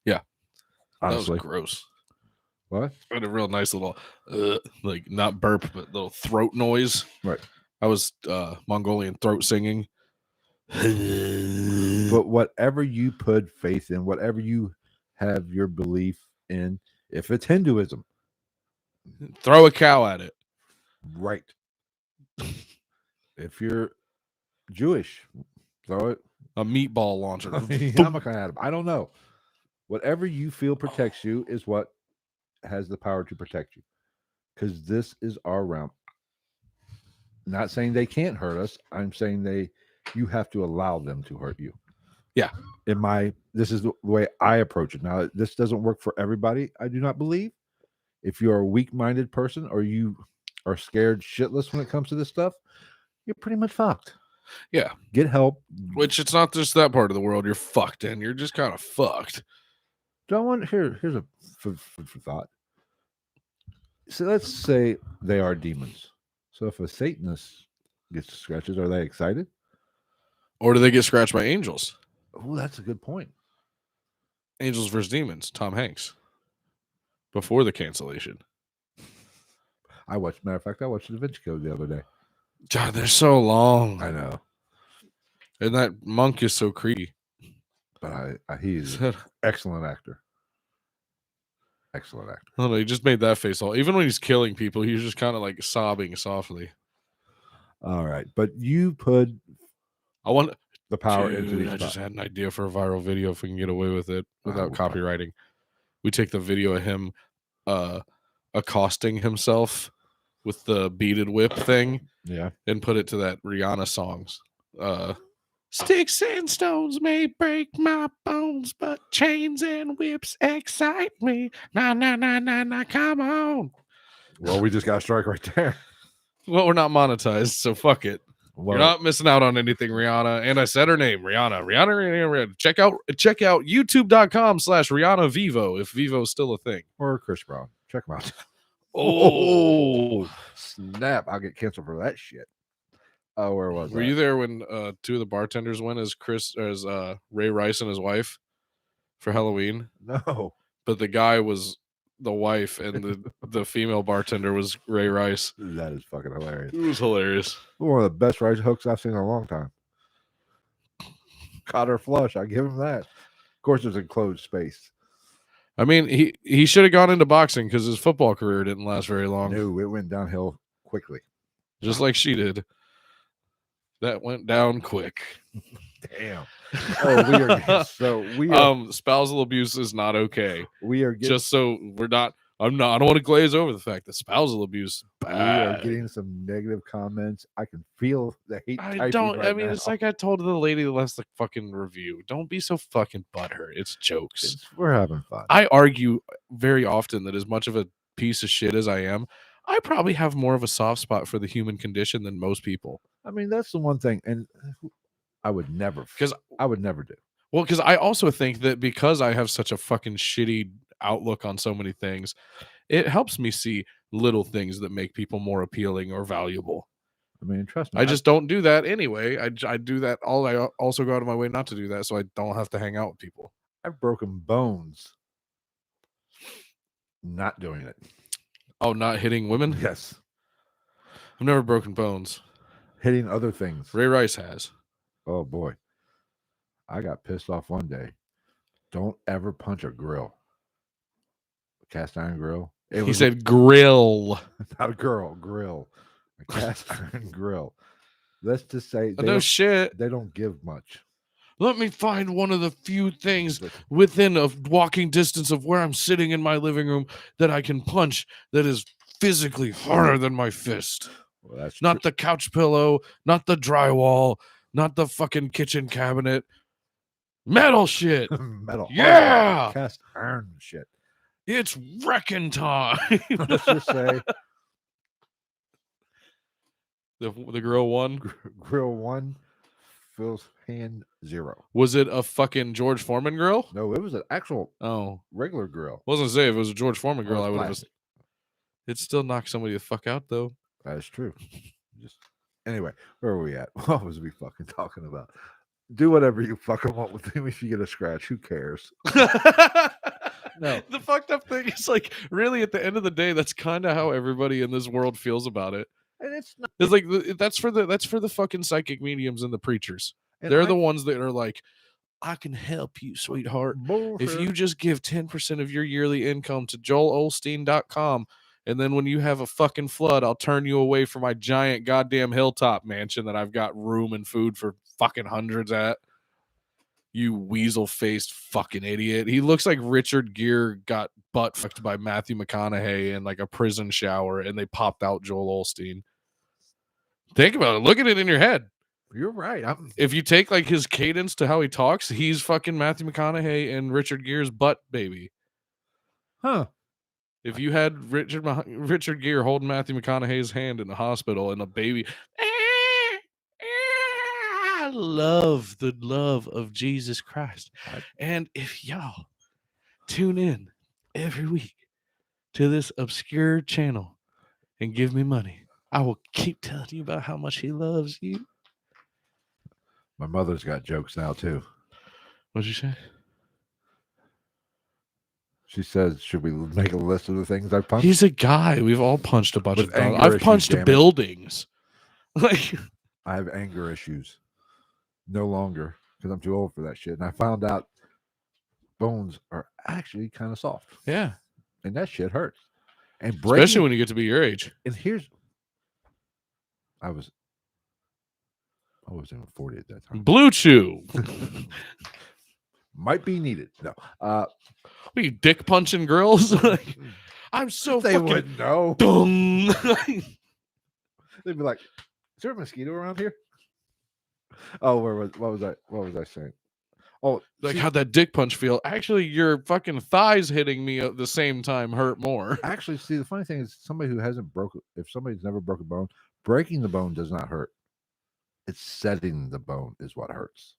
Yeah. Honestly. That was gross. What? I had a real nice little, like not burp, but little throat noise. Right. I was Mongolian throat singing. But whatever you put faith in, whatever you have your belief in, if it's Hinduism, throw a cow at it. Right. If you're Jewish, throw it. A meatball launcher. I don't know. Whatever you feel protects you is what has the power to protect you. Because this is our realm. Not saying they can't hurt us. I'm saying you have to allow them to hurt you. Yeah. This is the way I approach it. Now, this doesn't work for everybody, I do not believe. If you're a weak-minded person or you are scared shitless when it comes to this stuff, you're pretty much fucked. Yeah. Get help. Which it's not just that part of the world you're fucked in. You're just kind of fucked. Here's a food for thought. So let's say they are demons. So if a Satanist gets scratches, are they excited? Or do they get scratched by angels? Oh, that's a good point. Angels versus Demons, Tom Hanks. Before the cancellation. Matter of fact, I watched Da Vinci Code the other day. God, they're so long. I know. And that monk is so creepy. But he's an excellent actor. Excellent actor. Oh no, he just made that face all. Even when he's killing people, he's just kind of like sobbing softly. All right, but you put the power into these. I just had an idea for a viral video if we can get away with it without copywriting. We take the video of him accosting himself with the beaded whip thing, and put it to that Rihanna songs. Sticks and stones may break my bones, but chains and whips excite me. Nah, come on. Well, we just got a strike right there. Well, we're not monetized, so fuck it. Well, you're not missing out on anything, Rihanna. And I said her name, Rihanna. Rihanna. Check out youtube.com/Rihanna Vivo if Vivo is still a thing. Or Chris Brown. Check them out. Oh, snap. I'll get canceled for that shit. Oh, where was Were I? you there when two of the bartenders went as Ray Rice and his wife for Halloween? No. But the guy was the wife and the female bartender was Ray Rice. That is fucking hilarious. It was hilarious. One of the best rice hooks I've seen in a long time. Caught her flush. I give him that. Of course, it's a closed space. I mean, he should have gone into boxing because his football career didn't last very long. No, it went downhill quickly. Just like she did. That went down quick. Damn. Oh, we are spousal abuse is not okay. We are getting, just so we're not. I don't want to glaze over the fact that spousal abuse. We are getting some negative comments. I can feel the hate. It's like I told the lady that left the fucking review. Don't be so fucking butthurt. It's jokes. We're having fun. I argue very often that as much of a piece of shit as I am, I probably have more of a soft spot for the human condition than most people. I mean, that's the one thing, and I would never do. Well, because I also think that because I have such a fucking shitty outlook on so many things, it helps me see little things that make people more appealing or valuable. I mean, trust me. I just don't do that anyway. I do that all. I also go out of my way not to do that, so I don't have to hang out with people. I've broken bones not doing it. Oh, not hitting women? Yes. I've never broken bones. Hitting other things. Ray Rice has. Oh, boy. I got pissed off one day. Don't ever punch a grill. A cast iron grill. He said grill. Not a grill. A cast iron grill. Let's just say no shit. They don't give much. Let me find one of the few things within a walking distance of where I'm sitting in my living room that I can punch that is physically harder than my fist. Well, that's not the couch pillow, not the drywall, not the fucking kitchen cabinet. Metal shit. Metal. Yeah. Cast iron shit. It's wrecking time. Let's just say the grill one. Grill one. Phil's hand 0. Was it a fucking George Foreman grill? No, it was an actual regular grill. I wasn't say if it was a George Foreman grill, I would have. It still knocked somebody the fuck out though. That is true. Anyway, where were we at? What was we fucking talking about? Do whatever you fucking want with him. If you get a scratch, who cares? No. The fucked up thing is like really at the end of the day, that's kind of how everybody in this world feels about it. And it's not. It's like that's for the fucking psychic mediums and the preachers. They're the ones that are like, I can help you, sweetheart. Bullshit. If you just give 10% of your yearly income to joelolstein.com, and then when you have a fucking flood, I'll turn you away from my giant goddamn hilltop mansion that I've got room and food for fucking hundreds at. You weasel-faced fucking idiot. He looks like Richard Gere got butt fucked by Matthew McConaughey in like a prison shower, and they popped out Joel Osteen. Think about it. Look at it in your head. You're right. If you take like his cadence to how he talks, he's fucking Matthew McConaughey and Richard Gere's butt baby. Huh. If you had Richard Gere holding Matthew McConaughey's hand in the hospital and a baby, I love the love of Jesus Christ. And if y'all tune in every week to this obscure channel and give me money, I will keep telling you about how much he loves you. My mother's got jokes now, too. What'd you say? She says, should we make a list of the things I punched? He's a guy. We've all punched a bunch of dogs. I've punched buildings. Like, I have anger issues. No longer, because I'm too old for that shit. And I found out bones are actually kind of soft. Yeah. And that shit hurts. And especially when you get to be your age. And here's... I was in 40 at that time. Blue Chew. Might be needed. No. What are you, dick punching girls? I'm so they fucking... wouldn't know. Dung. They'd be like, is there a mosquito around here? Oh, what was I saying? Oh, like how'd that dick punch feel? Actually, your fucking thighs hitting me at the same time hurt more. Actually, see, the funny thing is if somebody's never broke a bone, breaking the bone does not hurt. It's setting the bone is what hurts.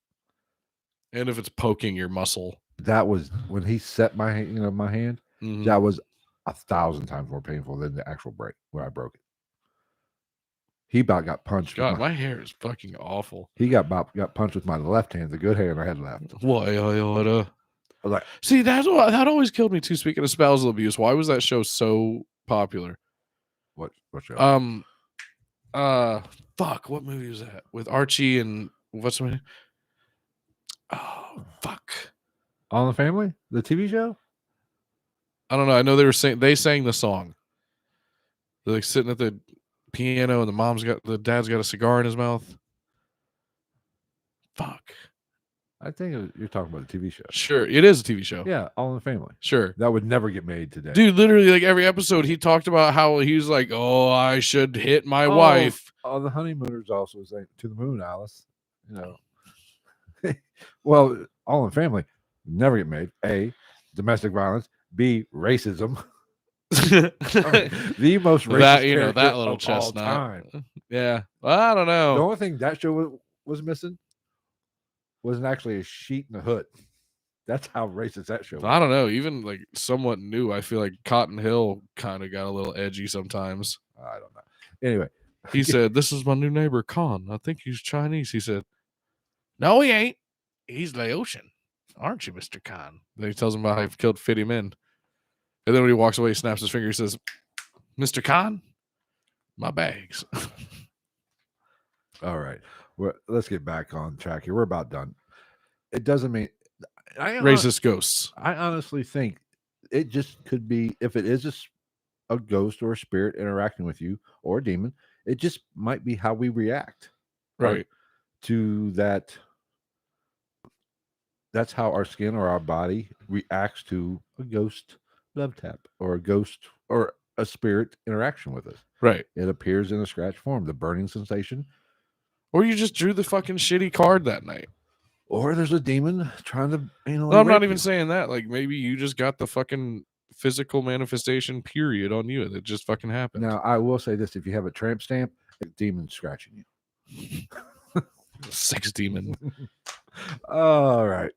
And if it's poking your muscle. That was when he set my hand. Mm-hmm. That was 1,000 times more painful than the actual break where I broke it. He about got punched. God, my hair is fucking awful. He got punched with my left hand, the good hand I had left. Why? I was like, see, that always killed me too. Speaking of spousal abuse, why was that show so popular? what show? Fuck, what movie was that with Archie and what's my name? Oh, fuck. All in the Family, the TV show. I don't know. I know they sang the song. They're like sitting at the piano, and the dad's got a cigar in his mouth. Fuck. I think you're talking about a TV show. Sure, it is a TV show. Yeah, All in the Family. Sure. That would never get made today. Dude, literally, like every episode, he talked about how he was like, "Oh, I should hit my wife." Oh, the honeymooners also say to the moon, Alice. You know. Well, All in the Family never get made. A, domestic violence. B, racism. The most racist that little of chestnut. all time. Yeah, I don't know. The only thing that show was missing wasn't actually a sheet in the hood. That's how racist that show was. I don't know. Even like somewhat new, I feel like Cotton Hill kind of got a little edgy sometimes. I don't know. Anyway, he said, "This is my new neighbor, Con. I think he's Chinese." He said, "No, he ain't. He's Laotian, aren't you, Mr. Con?" Then he tells him about how he killed 50 men. And then when he walks away, he snaps his finger. He says, "Mr. Con, my bags." All right. Well, let's get back on track here. We're about done. It doesn't mean racist ghosts. I honestly think it just could be, if it is a ghost or a spirit interacting with you or a demon, it just might be how we react. Right. To that. That's how our skin or our body reacts to a ghost love tap or a ghost or a spirit interaction with us. Right. It appears in a scratch form, the burning sensation. Or you just drew the fucking shitty card that night. Or there's a demon trying to. No, I'm not even saying that. Like maybe you just got the fucking physical manifestation period on you. That just fucking happened. Now, I will say this: if you have a tramp stamp, a demon's scratching you. Sex demon. All right.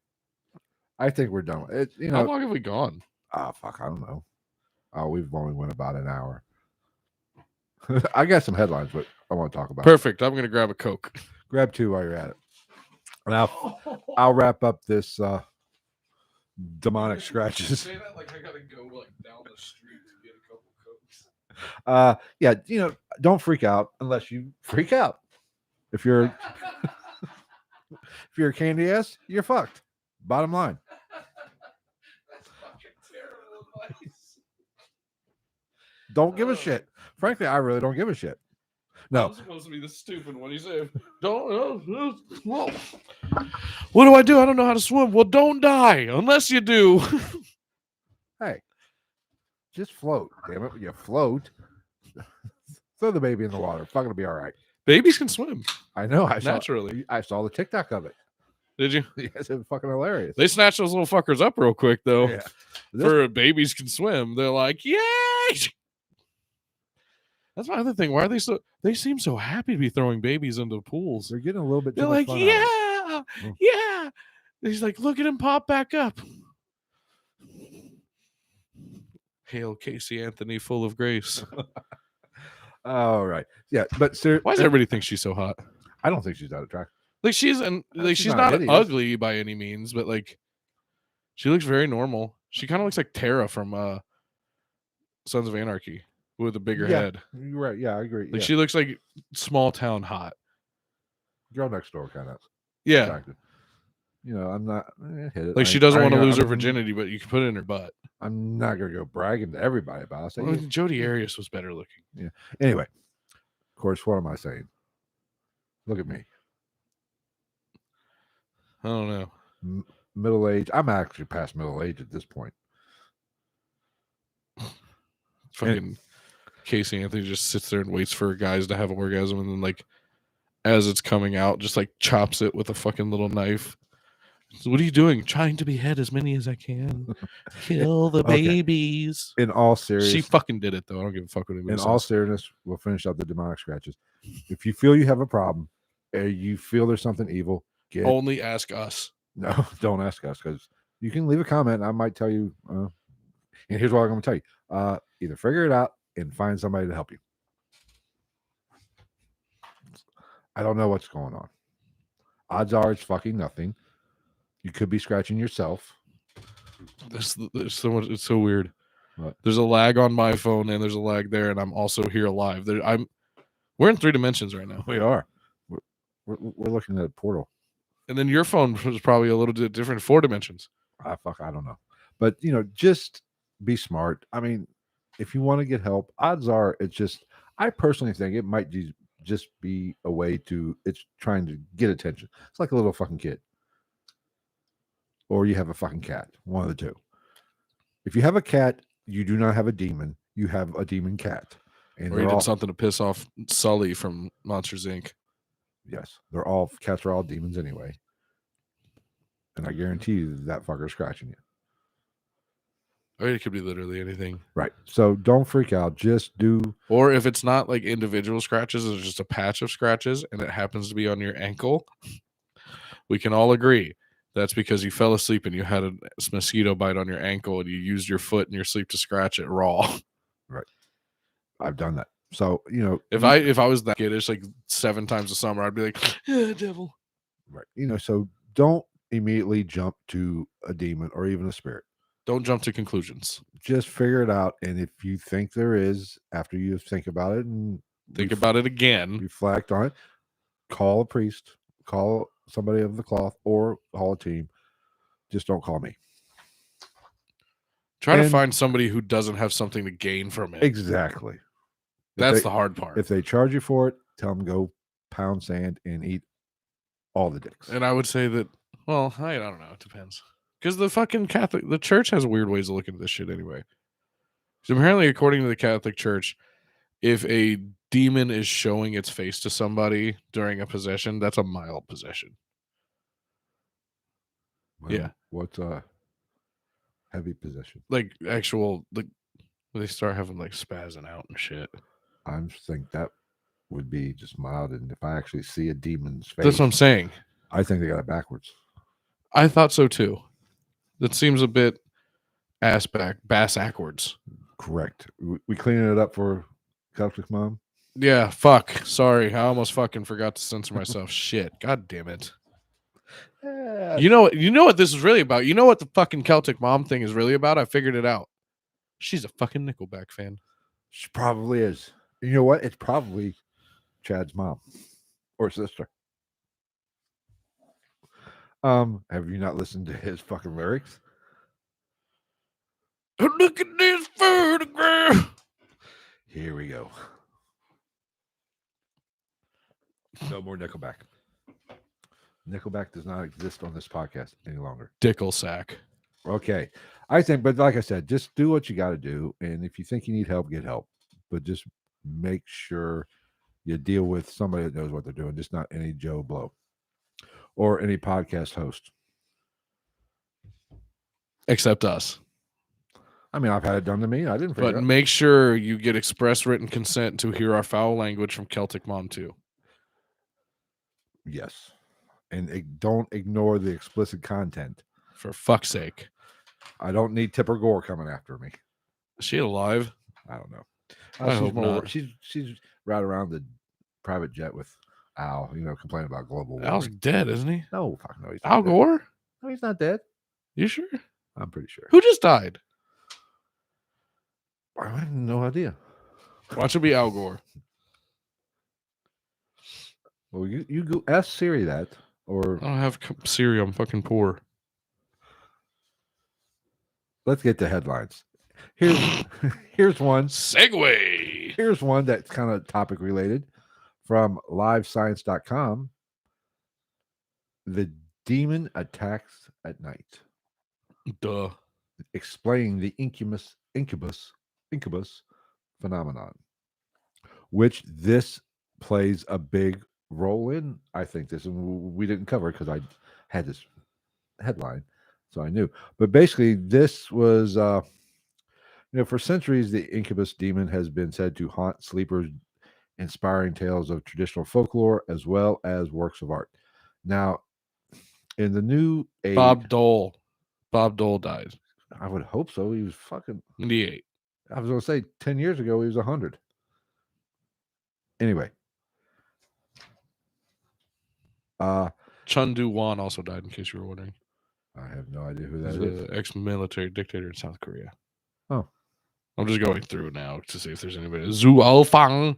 I think we're done. How long have we gone? Fuck, I don't know. We've only went about an hour. I got some headlines, but I want to talk about. Perfect. I'm gonna grab a Coke. Grab two while you're at it. And I'll wrap up this demonic scratches. Say that like I gotta go like down the street to get a couple Cokes. Yeah, don't freak out unless you freak out. If you're a candy ass, you're fucked. Bottom line. That's fucking terrible advice. Don't give a shit. Frankly, I really don't give a shit. No. I'm supposed to be the stupid one. You say, don't. What do? I don't know how to swim. Well, don't die unless you do. Hey, just float. Damn it. You float. Throw the baby in the water. It's not going to be all right. Babies can swim. I know. Naturally. I saw the TikTok of it. Did you? Yes, it was fucking hilarious. They snatch those little fuckers up real quick, though. Yeah. For babies can swim. They're like, yay! That's my other thing. Why are they so? They seem so happy to be throwing babies into pools. They're getting a little bit. They're like, yeah. And he's like, look at him pop back up. Hail Casey Anthony, full of grace. All right. Yeah, but why does everybody think she's so hot? I don't think she's that attractive. Like she's not ugly by any means, but like she looks very normal. She kind of looks like Tara from Sons of Anarchy with a bigger head. You're right. Yeah, I agree. Like she looks like small town hot. Girl next door kind of. Yeah. Attractive. I'm not hit it. Like she doesn't want to lose her virginity, but you can put it in her butt. I'm not gonna go bragging to everybody about it. Jodi Arias was better looking. Yeah. Anyway, of course, what am I saying? Look at me. I don't know. Middle age. I'm actually past middle age at this point. Fucking Casey Anthony just sits there and waits for guys to have an orgasm, and then like as it's coming out, just like chops it with a fucking little knife. So what are you doing? Trying to behead as many as I can. Kill the babies. In all seriousness, she fucking did it though. I don't give a fuck what anybody says. In all seriousness, we'll finish up the demonic scratches. If you feel you have a problem, or you feel there's something evil, only ask us. No, don't ask us, because you can leave a comment and I might tell you. And here's what I'm going to tell you: Either figure it out and find somebody to help you. I don't know what's going on. Odds are it's fucking nothing. You could be scratching yourself. There's so much. It's so weird. What? There's a lag on my phone, and there's a lag there, and I'm also here live. We're in 3 dimensions right now. We are. We're looking at a portal. And then your phone was probably a little bit different, 4 dimensions. I don't know. But, just be smart. I mean, if you want to get help, odds are it's just, I personally think it might just be a way it's trying to get attention. It's like a little fucking kid. Or you have a fucking cat. One of the two. If you have a cat, you do not have a demon. You have a demon cat. And Or you did something to piss off Sully from Monsters, Inc. Yes. Cats are all demons anyway. And I guarantee you that fucker's scratching you. I mean, it could be literally anything. Right. So don't freak out. Just do. Or if it's not like individual scratches, it's just a patch of scratches and it happens to be on your ankle, we can all agree that's because you fell asleep and you had a mosquito bite on your ankle and you used your foot in your sleep to scratch it raw. Right. I've done that. So, if I was that kiddish like 7 times a summer, I'd be like, yeah, devil. Right. So don't immediately jump to a demon or even a spirit. Don't jump to conclusions. Just figure it out. And if you think there is, after you think about it and think about it again, reflect on it, call a priest, call somebody of the cloth, or call a team. Just don't call me. Try to find somebody who doesn't have something to gain from it. Exactly. That's the hard part. If they charge you for it, tell them go pound sand and eat all the dicks. And I would say that, well, I don't know. It depends. Because the fucking the church has weird ways of looking at this shit anyway. So apparently, according to the Catholic Church, if a demon is showing its face to somebody during a possession, that's a mild possession. Well, yeah. What's a heavy possession? Like actual, like they start having like spazzing out and shit. I think that would be just mild. And if I actually see a demon's face, that's what I'm saying. I think they got it backwards. I thought so too. That seems a bit bass backwards. Correct. We cleaning it up for Celtic Mom? Yeah, fuck. Sorry. I almost fucking forgot to censor myself. Shit. God damn it. You know what this is really about? You know what the fucking Celtic Mom thing is really about? I figured it out. She's a fucking Nickelback fan. She probably is. You know what? It's probably Chad's mom or sister. Have you not listened to his fucking lyrics? Look at this photograph. Here we go. No more Nickelback. Nickelback does not exist on this podcast any longer. Dickle sack. Okay. I think, but like I said, just do what you got to do. And if you think you need help, get help. But just make sure you deal with somebody that knows what they're doing, just not any Joe Blow or any podcast host. Except us. I mean, I've had it done to me. I didn't figure it out. But make sure you get express written consent to hear our foul language from Celtic Mom too. Yes. And don't ignore the explicit content. For fuck's sake. I don't need Tipper Gore coming after me. Is she alive? I don't know. I hope not. She's right around the private jet with Al, complaining about global warming. Al's dead, isn't he? No, fuck no. He's not Al dead. Gore? No, he's not dead. You sure? I'm pretty sure. Who just died? I have no idea. Watch it be Al Gore. Well, you go ask Siri that, or I don't have Siri. I'm fucking poor. Let's get to headlines. Here's one. Segue. Here's one that's kind of topic related from livescience.com. The demon attacks at night. Duh. Explaining the incubus phenomenon, which this plays a big role in. I think this, and we didn't cover it because I had this headline, so I knew. But basically, this was, for centuries, the incubus demon has been said to haunt sleepers, inspiring tales of traditional folklore as well as works of art. Now, in the new age, Bob Dole died. I would hope so. He was fucking 98. I was going to say 10 years ago he was 100. Anyway, Chun Do-won also died, in case you were wondering. I have no idea who He's that is. an ex-military dictator in South Korea. Oh, I'm just going through now to see if there's anybody. Zhu Alfang.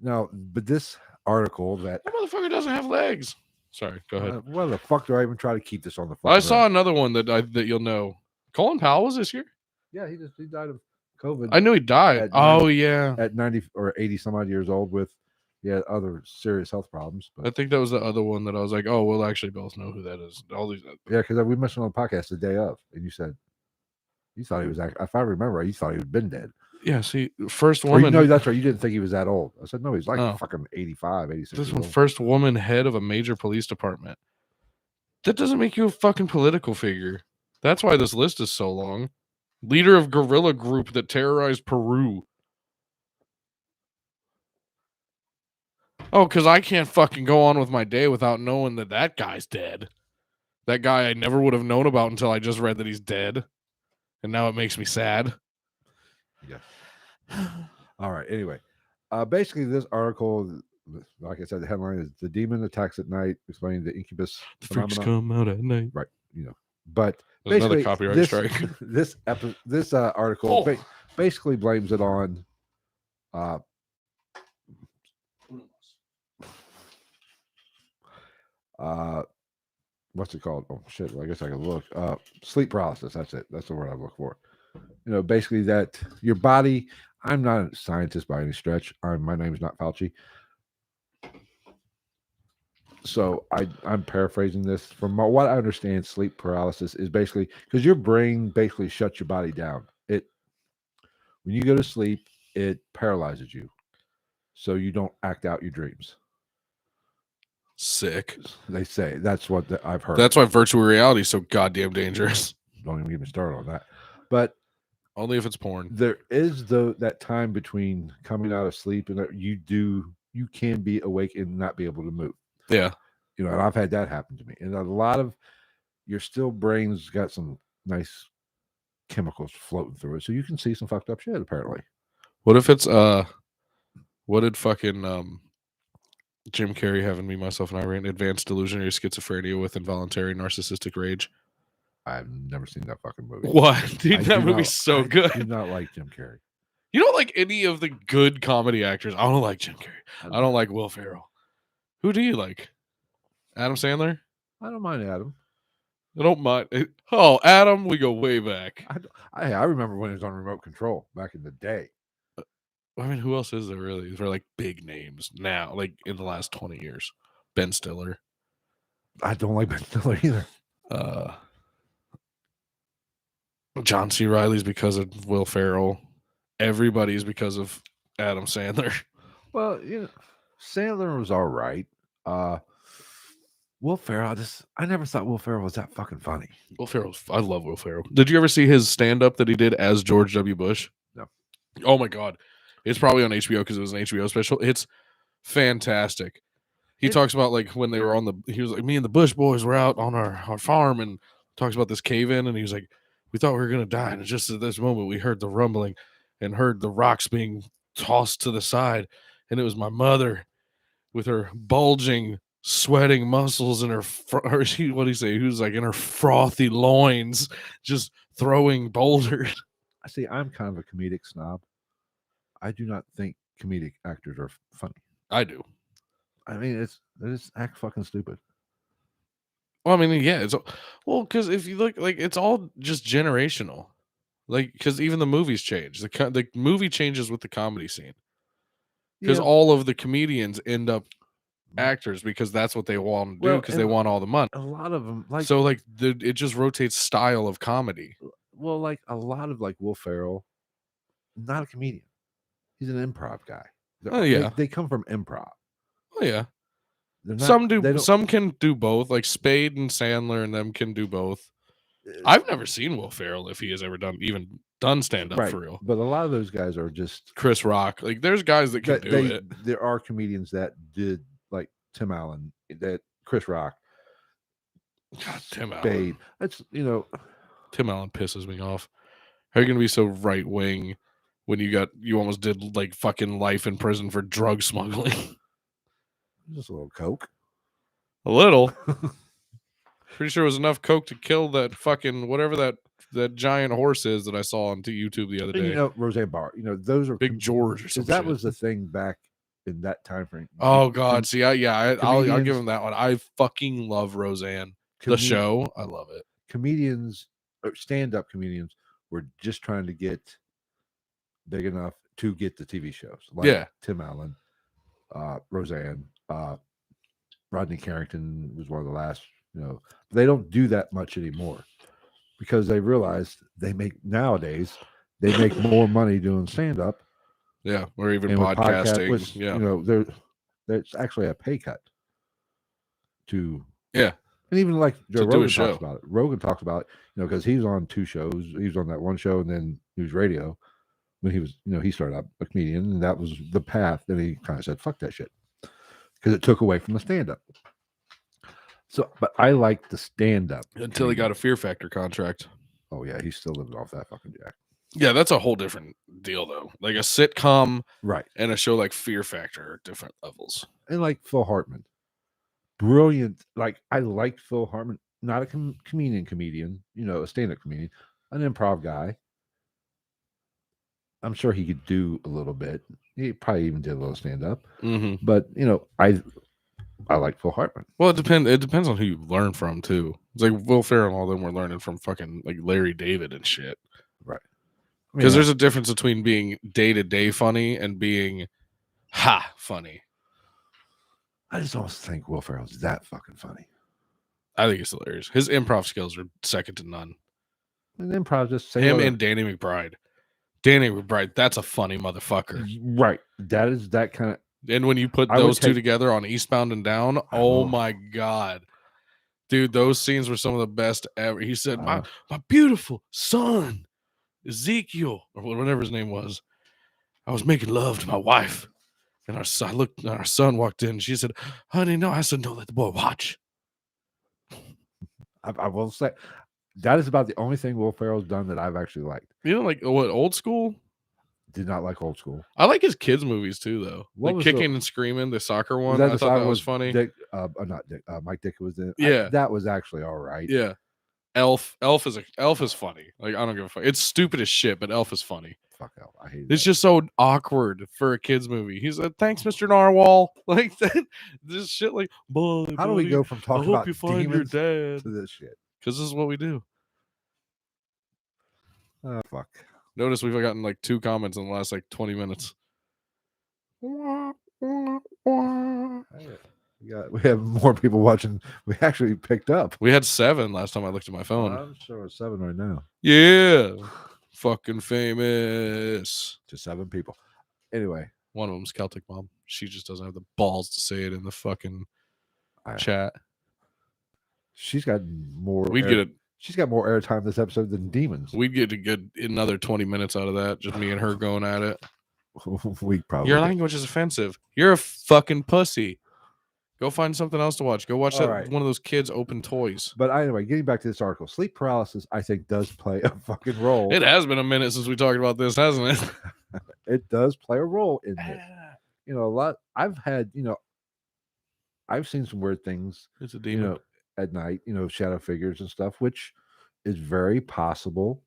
no, but this article that That motherfucker doesn't have legs. Sorry, go ahead. why the fuck do I even try to keep this on the fucking I saw road? another one that you'll know. Colin Powell was this year? Yeah, he died of COVID. I knew he died. At Yeah. At 90 or 80 some odd years old with other serious health problems. But I think that was the other one that I was like, oh, we'll actually both know who that is. All these. yeah, because we mentioned on the podcast the day of, and you said you thought he was. If I remember right, you thought he had been dead. Yeah, see, first woman. No, that's right. You didn't think he was that old. I said no, he's like Oh. fucking 85, 86. This one, first woman head of a major police department. That doesn't make you a fucking political figure. That's why this list is so long. Leader of guerrilla group that terrorized Peru. Oh, because I can't fucking go on with my day without knowing that guy's dead. That guy I never would have known about until I just read that he's dead. And now it makes me sad. Yeah. All right. Anyway, basically this article, like I said, the headline is "The Demon Attacks at Night," explaining the incubus Freaks phenomenon. come out at night. Right. But there's basically, another copyright strike. This article basically blames it on what's it called? Oh shit! Well, I guess I can look. Sleep paralysis. That's it. That's the word I look for. Basically that your body. I'm not a scientist by any stretch. My name's not Fauci. So I'm paraphrasing this. From what I understand, sleep paralysis is basically because your brain basically shuts your body down. When you go to sleep, it paralyzes you, so you don't act out your dreams. Sick. They say that's what I've heard. That's why virtual reality is so goddamn dangerous. Don't even get me started on that. But only if it's porn. There is that time between coming out of sleep and that you can be awake and not be able to move. Yeah. And I've had that happen to me. And a lot of your still brain's got some nice chemicals floating through it. So you can see some fucked up shit, apparently. What if it's what did fucking Jim Carrey having Me, Myself, and Irene advanced delusionary schizophrenia with involuntary narcissistic rage? I've never seen that fucking movie. What? Dude, that movie's so good. I do not like Jim Carrey. You don't like any of the good comedy actors. I don't like Jim Carrey. I don't like Will Ferrell. Who do you like? Adam Sandler? I don't mind Adam. I don't mind. Oh, Adam, we go way back. I remember when he was on Remote Control back in the day. I mean, who else is there really? They're like big names now, like in the last 20 years. Ben Stiller. I don't like Ben Stiller either. John C. Reilly's because of Will Ferrell. Everybody's because of Adam Sandler. Well, Sandler was all right. Will Ferrell, I never thought Will Ferrell was that fucking funny. I love Will Ferrell. Did you ever see his stand-up that he did as George W. Bush? No. Oh my God. It's probably on HBO because it was an HBO special. It's fantastic. He talks about like when they were he was like, me and the Bush boys were out on our farm and talks about this cave-in and he was like, we thought we were going to die. And just at this moment, we heard the rumbling and heard the rocks being tossed to the side. And it was my mother with her bulging, sweating muscles and what do you say? Who's like in her frothy loins, just throwing boulders. I see. I'm kind of a comedic snob. I do not think comedic actors are funny. I do. I mean, they just act fucking stupid. Well, I mean, yeah, because if you look, like, it's all just generational. Like, because even the movies change. The movie changes with the comedy scene. Because all of the comedians end up actors because that's what they want to do because they want all the money. A lot of them, it just rotates style of comedy. Well, like a lot of Will Ferrell, not a comedian. He's an improv guy. Oh yeah, they come from improv. Oh yeah. Some can do both. Like Spade and Sandler and them can do both. I've never seen Will Ferrell if he has ever done stand up for real. But a lot of those guys are just Chris Rock. Like there's guys that can do it. There are comedians that did like Tim Allen, that Chris Rock. God, Tim Spade. Allen. That's Tim Allen pisses me off. How are you gonna be so right wing when you almost did like fucking life in prison for drug smuggling? Just a little coke. A little. Pretty sure it was enough coke to kill that fucking whatever that giant horse is that I saw on YouTube the other And, day. Roseanne Barr. Those are Big George or because something. that was the thing back in that time frame. Oh God! See, I'll give comedians- him that one. I fucking love Roseanne. The Comed- show, I love it. Comedians, or stand-up comedians, were just trying to get big enough to get the TV shows. Like Yeah. Tim Allen, Roseanne, Rodney Carrington was one of the last. They don't do that much anymore because they realize they make more money doing stand-up. Yeah, or even And with podcasting. which, yeah, there's actually a pay cut to yeah. And even like Joe To do a Rogan show. talks about it. Rogan talks about it, because he was on 2 shows. He was on that one show and then News Radio when he was, he started out a comedian, and that was the path. Then he kind of said, fuck that shit. Because it took away from the stand-up. So, but I like the stand-up. Until he got a Fear Factor contract. Oh, yeah. He's still living off that fucking jack. Yeah, that's a whole different deal, though. Like a sitcom Right. and a show like Fear Factor are different levels. And like Phil Hartman. Brilliant. Like, I liked Phil Hartman. Not a comedian, a stand-up comedian. An improv guy. I'm sure he could do a little bit. He probably even did a little stand-up. Mm-hmm. But, I like Phil Hartman. Well, it depends on who you learn from, too. It's like Will Ferrell and all them were learning from fucking like Larry David and shit. Right. Because there's a difference between being day-to-day funny and being funny. I just don't think Will Ferrell's that fucking funny. I think it's hilarious. His improv skills are second to none. And improv just say Him and Danny McBride. Danny McBride, that's a funny motherfucker. Right. That is that kind of. And when you put those two together on Eastbound and Down, oh my God. Dude, those scenes were some of the best ever. He said, my beautiful son, Ezekiel, or whatever his name was, I was making love to my wife. And our son walked in. She said, honey, no. I said, no, let the boy watch. I will say that is about the only thing Will Ferrell's done that I've actually liked. You know, like what, Old School? Did not like Old School. I like his kids' movies too, though. What like Kicking and Screaming, the soccer one. I thought that was funny. Not Dick. Mike Dick was in it. Yeah, that was actually all right. Yeah, Elf is funny. Like I don't give a fuck. It's stupid as shit, but Elf is funny. Fuck Elf. I hate it. It's just so awkward for a kids' movie. He said, "Thanks, Mr. Narwhal." Like that. This shit. Like, how do we go from talking about demons to this shit? Because this is what we do. Oh fuck. Notice we've gotten like 2 comments in the last like 20 minutes. We have more people watching. We actually picked up. We had 7 last time I looked at my phone. I'm sure it's 7 right now. Yeah. Fucking famous. Just 7 people. Anyway. One of them's Celtic Mom. She just doesn't have the balls to say it in the fucking chat. She's got more. She's got more airtime this episode than Demons. We'd get another 20 minutes out of that. Just me and her going at it. We probably. Your language is offensive. You're a fucking pussy. Go find something else to watch. Go watch one of those kids open toys. But anyway, getting back to this article, sleep paralysis, I think, does play a fucking role. It has been a minute since we talked about this, hasn't it? It does play a role in it. A lot. I've had, I've seen some weird things. It's a demon. At night, shadow figures and stuff, which is very possible.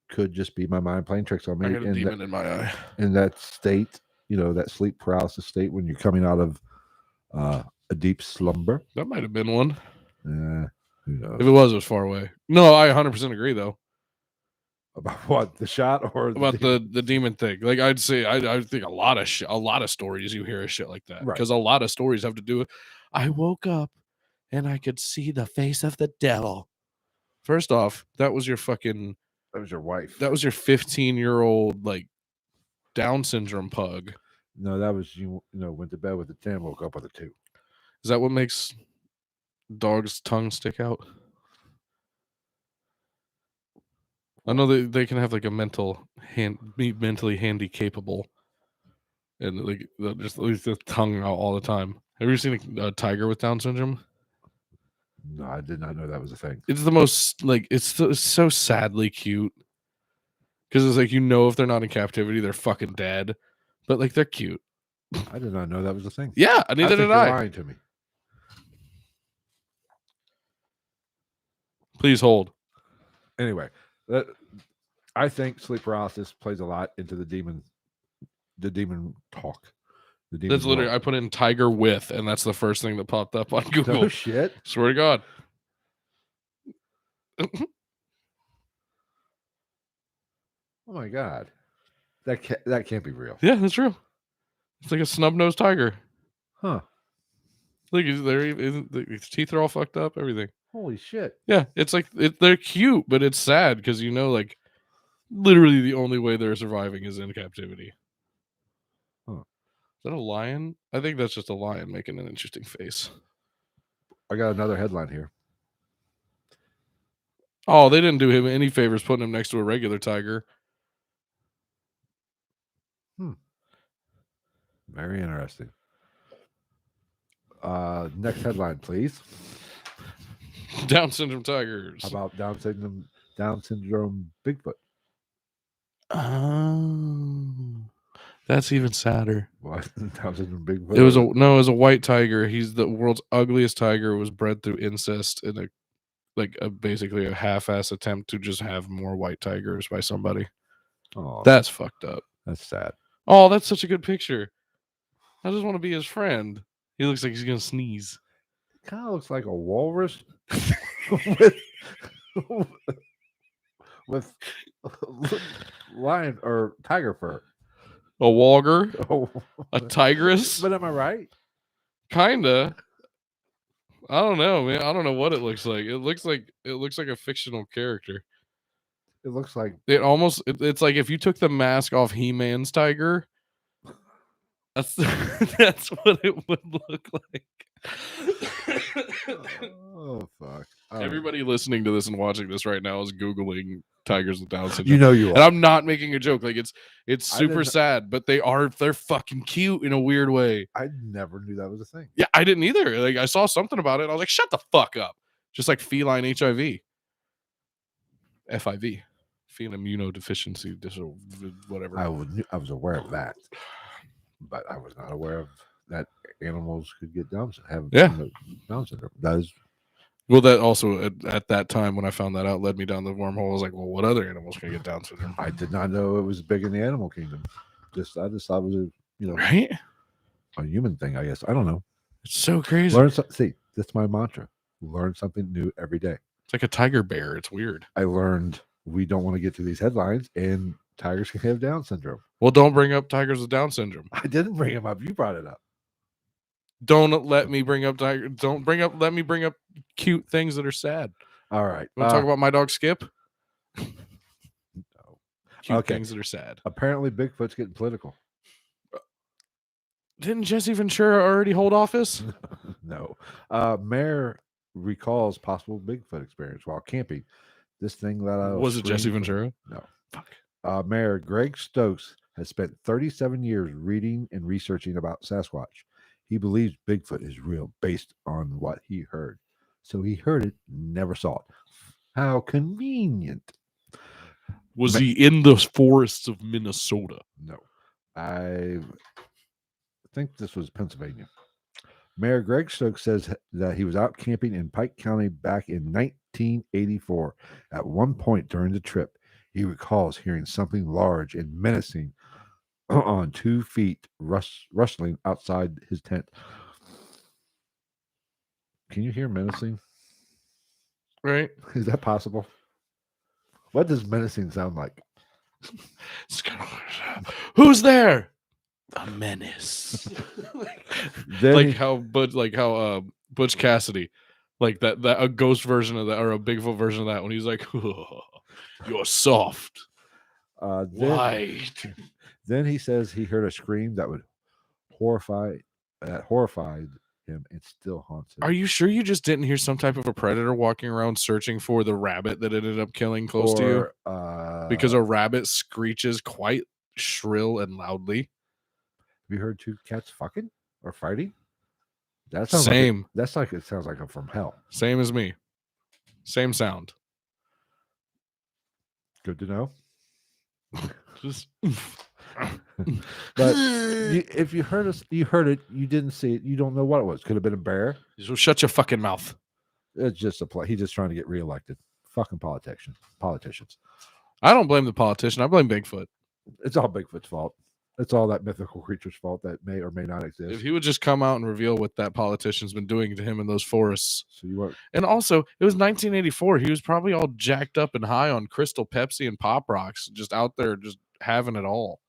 Could just be my mind playing tricks on me. I got a demon in my eye. In that state, that sleep paralysis state when you're coming out of a deep slumber. That might have been one. Who knows? If it was far away. No, I 100% agree though. About what? The shot or about the demon thing? Like I'd say, I think a lot of stories you hear is shit like that because a lot of stories have to do with. I woke up and I could see the face of the devil. First off, that was your wife. That was your 15-year-old like Down syndrome pug. No, that was you went to bed with a 10, woke up with a 2. Is that what makes dogs' tongues stick out? I know they can have like a be mentally handy capable, and like just leave the tongue out all the time. Have you seen a tiger with Down syndrome? No, I did not know that was a thing. It's the most it's so sadly cute. Because it's like, if they're not in captivity, they're fucking dead. But like, they're cute. I did not know that was a thing. Yeah, neither think did you're I. lying to me. Please hold. Anyway, I think sleep paralysis plays a lot into the demon talk. The demon That's literally, I put in tiger with, and that's the first thing that popped up on Google. No shit. Swear to God. Oh my God. That can't be real. Yeah, that's real. It's like a snub-nosed tiger. Huh. Look, his teeth are all fucked up, everything. Holy shit. Yeah, it's like, they're cute, but it's sad because, like, literally the only way they're surviving is in captivity. Huh. Is that a lion? I think that's just a lion making an interesting face. I got another headline here. Oh, they didn't do him any favors putting him next to a regular tiger. Very interesting. Next headline, please. Down syndrome tigers. How about Down syndrome Bigfoot? Oh, that's even sadder. What? Down syndrome Bigfoot? It was a white tiger. He's the world's ugliest tiger. Was bred through incest in basically a half-ass attempt to just have more white tigers by somebody. Oh, that's fucked up. That's sad. Oh, that's such a good picture. I just want to be his friend. He looks like he's gonna sneeze. Kind of looks like a walrus with lion or tiger fur. A walger, Oh, a tigress. but am I right? Kinda. I don't know, man. I don't know what it looks like. It looks like a fictional character. It looks like it's like if you took the mask off He-Man's tiger. That's what it would look like. Oh fuck! Everybody listening to this and watching this right now is Googling tigers with Down syndrome. You know you are. And I'm not making a joke. Like it's super sad, but they're fucking cute in a weird way. I never knew that was a thing. Yeah, I didn't either. Like I saw something about it. And I was like, shut the fuck up. Just like feline HIV. FIV. Feline immunodeficiency disorder, whatever. I was aware of that, but I was not aware of that animals could get Down syndrome. Down syndrome. That is. Well, that also at that time when I found that out led me down the wormhole. I was like, well, what other animals can get Down syndrome? I did not know it was big in the animal kingdom. I just thought it was right? A human thing, I guess. I don't know. It's so crazy. See, that's my mantra. Learn something new every day. It's like a tiger bear. It's weird. I learned we don't want to get to these headlines, and tigers can have Down syndrome. Well, don't bring up tigers with Down syndrome. I didn't bring him up. You brought it up. Don't let me bring up tiger. Let me bring up cute things that are sad. All right. Want to talk about my dog Skip? No. Cute things that are sad. Apparently, Bigfoot's getting political. Didn't Jesse Ventura already hold office? No. Mayor recalls possible Bigfoot experience while camping. This thing that was it Jesse Ventura? No. Fuck. Mayor Greg Stokes has spent 37 years reading and researching about Sasquatch. He believes Bigfoot is real based on what he heard. So he heard it, never saw it. How convenient. Was he in the forests of Minnesota? No. I think this was Pennsylvania. Mayor Greg Stokes says that he was out camping in Pike County back in 1984. At one point during the trip, he recalls hearing something large and menacing on 2 feet rustling outside his tent. Can you hear menacing? Right? Is that possible? What does menacing sound like? Who's there? A menace. Then how Butch Cassidy, like that a ghost version of that or a Bigfoot version of that when he's like, oh, you're soft. White. Then he says he heard a scream that horrified him and still haunts him. Are you sure you just didn't hear some type of a predator walking around searching for the rabbit that ended up killing close to you? Because a rabbit screeches quite shrill and loudly. Have you heard 2 cats fucking or fighting? That's same. It sounds like I'm from hell. Same as me. Same sound. Good to know. Just But if you heard us, you heard it. You didn't see it. You don't know what it was. Could have been a bear. So shut your fucking mouth. It's just a play. He's just trying to get reelected. Fucking politicians. I don't blame the politician. I blame Bigfoot. It's all Bigfoot's fault. It's all that mythical creature's fault that may or may not exist. If he would just come out and reveal what that politician's been doing to him in those forests. So you are. And also, it was 1984. He was probably all jacked up and high on Crystal Pepsi and Pop Rocks, just out there, just having it all.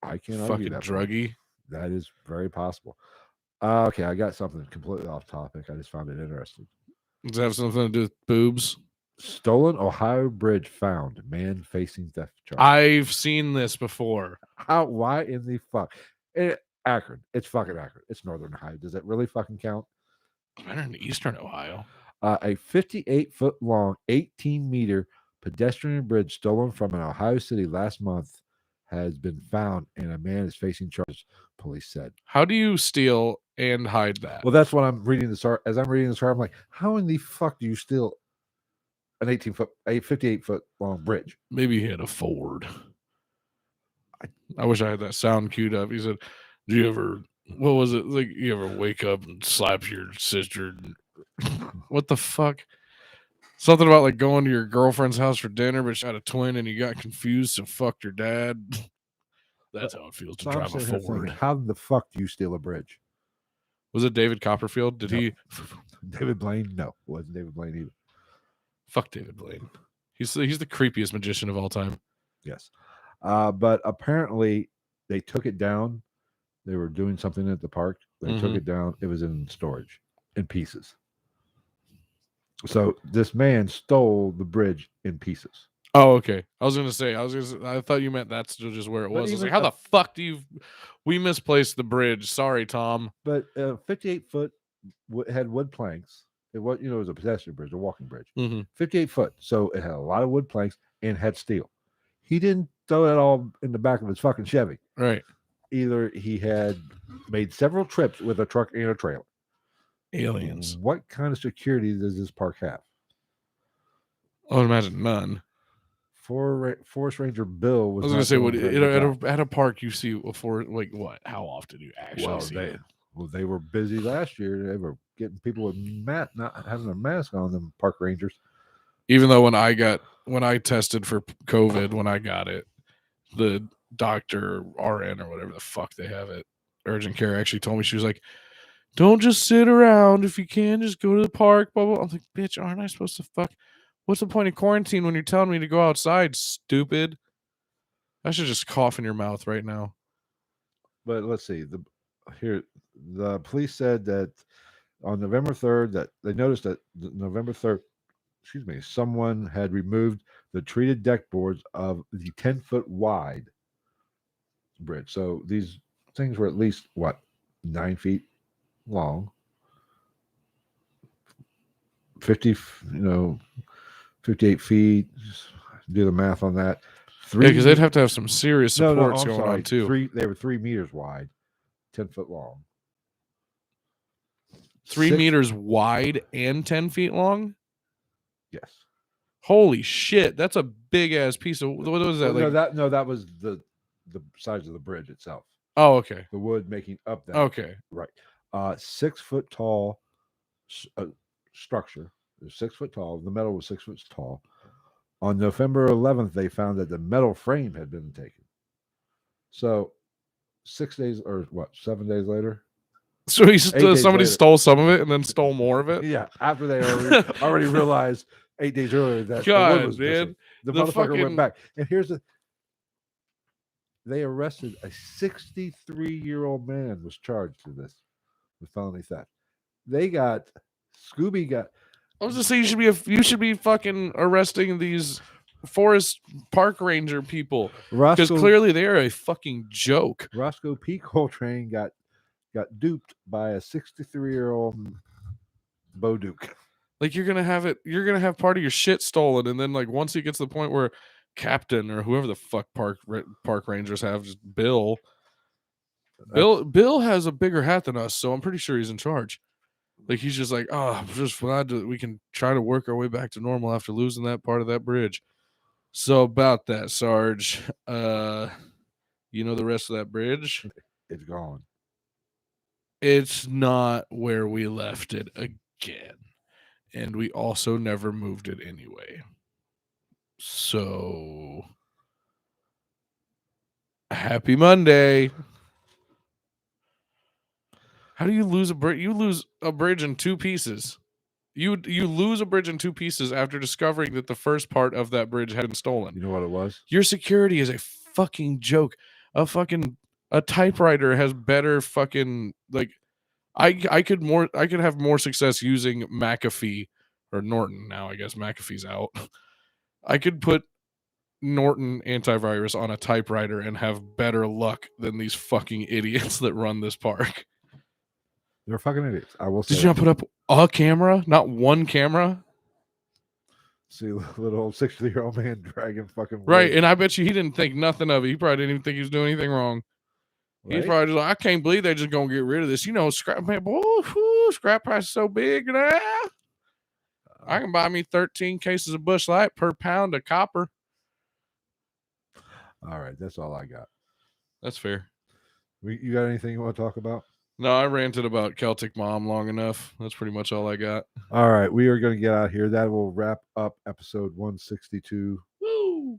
I can't fucking argue that. druggy. That is very possible. Okay, I got something completely off topic. I just found it interesting. Does it have something to do with boobs? Stolen Ohio bridge found. Man facing theft charge. I've seen this before. How? Why in the fuck? Akron. It's fucking Akron. It's Northern Ohio. Does that really fucking count? Better in Eastern Ohio. A 58-foot long, 18-meter pedestrian bridge stolen from an Ohio city last month has been found, and a man is facing charges, police said. How do you steal and hide that? Well, that's what I'm reading this. As I'm reading this, I'm like, how in the fuck do you steal an 58-foot long bridge? Maybe he had a Ford. I wish I had that sound queued up. He said, "Do you ever? What was it like? You ever wake up and slap your sister? What the fuck? Something about like going to your girlfriend's house for dinner, but she had a twin and you got confused and fucked your dad. That's how it feels to drive a Ford. How the fuck do you steal a bridge? Was it David Copperfield? Did he? David Blaine? No, it wasn't David Blaine either. Fuck David Blaine. He's the creepiest magician of all time. Yes. But apparently they took it down. They were doing something at the park. They took it down. It was in storage in pieces. So this man stole the bridge in pieces. Oh, okay. I thought you meant that's just where it was. I was like, how the fuck do we misplaced the bridge? Sorry, Tom. But 58-foot had wood planks. It was, it was a pedestrian bridge, a walking bridge. 58 foot. So it had a lot of wood planks and had steel. He didn't throw it all in the back of his fucking Chevy. Right. Either he had made several trips with a truck and a trailer. Aliens. What kind of security does this park have? I would imagine none. Forest Ranger Bill was. I was going to say, at a park, you see like what? How often do you actually see it? Well, they were busy last year. They were getting people with not having a mask on them, park rangers. Even though when I tested for COVID, when I got it, the doctor, RN or whatever the fuck they have at urgent care actually told me, she was like, don't just sit around. If you can, just go to the park. Blah, blah. I'm like, bitch, aren't I supposed to fuck? What's the point of quarantine when you're telling me to go outside, stupid? I should just cough in your mouth right now. But let's see. The police said that on November 3rd, that they noticed that November 3rd, someone had removed the treated deck boards of the 10-foot wide bridge. So these things were at least 9 feet long, 58 feet. Do the math on that. Because they'd have to have some serious supports going on too. They were 3 meters wide, 10 foot long. 3 meters wide and 10 feet long? Yes. Holy shit, that's a big ass piece of what was that? That was the size of the bridge itself. Oh, okay. The wood making up that. Okay. Right. 6 foot tall structure. It was 6 foot tall. The metal was 6 foot tall. On November 11th, they found that the metal frame had been taken. So 6 days or 7 days later. So somebody stole some of it and then stole more of it? Yeah. After they already realized 8 days earlier that God, the wood was man. missing. The motherfucker went back. And they arrested a 63-year-old man was charged for this with felony theft. Scooby got. I was just saying you should be fucking arresting these forest park ranger people because clearly they are a fucking joke. Roscoe P. Coltrane got duped by a 63-year-old Bo Duke. Like you're gonna have part of your shit stolen, and then like once it gets to the point where Captain or whoever the fuck park rangers have, just Bill has a bigger hat than us, so I'm pretty sure he's in charge. Like he's just like, oh, I'm just glad we can try to work our way back to normal after losing that part of that bridge. So about that, Sarge, you know the rest of that bridge? It's gone. It's not where we left it again. And we also never moved it anyway. So happy Monday. How do you lose a bridge? You lose a bridge in two pieces. You lose a bridge in two pieces after discovering that the first part of that bridge had been stolen. You know what it was? Your security is a fucking joke. A typewriter has better fucking like I could have more success using McAfee or Norton now. I guess McAfee's out. I could put Norton antivirus on a typewriter and have better luck than these fucking idiots that run this park. They're fucking idiots. I will say. Did you not put up a camera? Not one camera? See a little old 60-year-old man dragging fucking Right, wood. and I bet you he didn't think nothing of it. He probably didn't even think he was doing anything wrong. Right? He's probably just like, I can't believe they're just gonna get rid of this. You know, scrap man, scrap price is so big now. I can buy me 13 cases of Busch Light per pound of copper. All right, that's all I got. That's fair. You got anything you want to talk about? No, I ranted about Celtic Mom long enough. That's pretty much all I got. All right, we are going to get out of here. That will wrap up episode 162 Woo!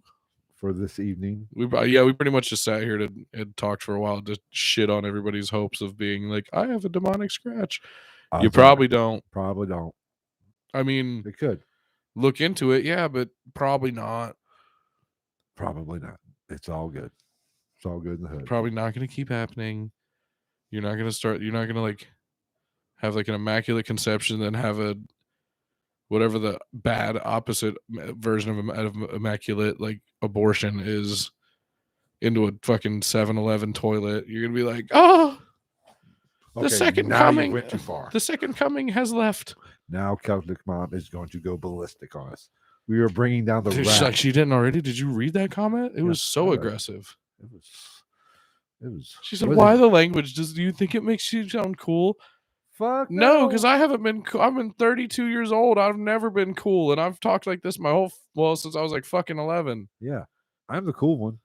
for this evening. We pretty much just sat here and talked for a while to shit on everybody's hopes of being like, I have a demonic scratch. You probably don't. Probably don't. I mean, It could. Look into it, yeah, but probably not. Probably not. It's all good. It's all good in the hood. Probably not going to keep happening. You're not going to like have like an immaculate conception, then have a whatever the bad opposite version of immaculate like abortion is into a fucking 7-Eleven toilet. You're going to be like, oh, okay, the second now coming you went too far. The second coming has left. Now Celtic Mom is going to go ballistic on us. We are bringing down the She's like, rat. she didn't already. Did you read that comment? It was so aggressive. It was. She said, "Why the language? Do you think it makes you sound cool?" Fuck no, because I haven't been. I've been 32 years old. I've never been cool, and I've talked like this since I was like fucking 11. Yeah, I'm the cool one.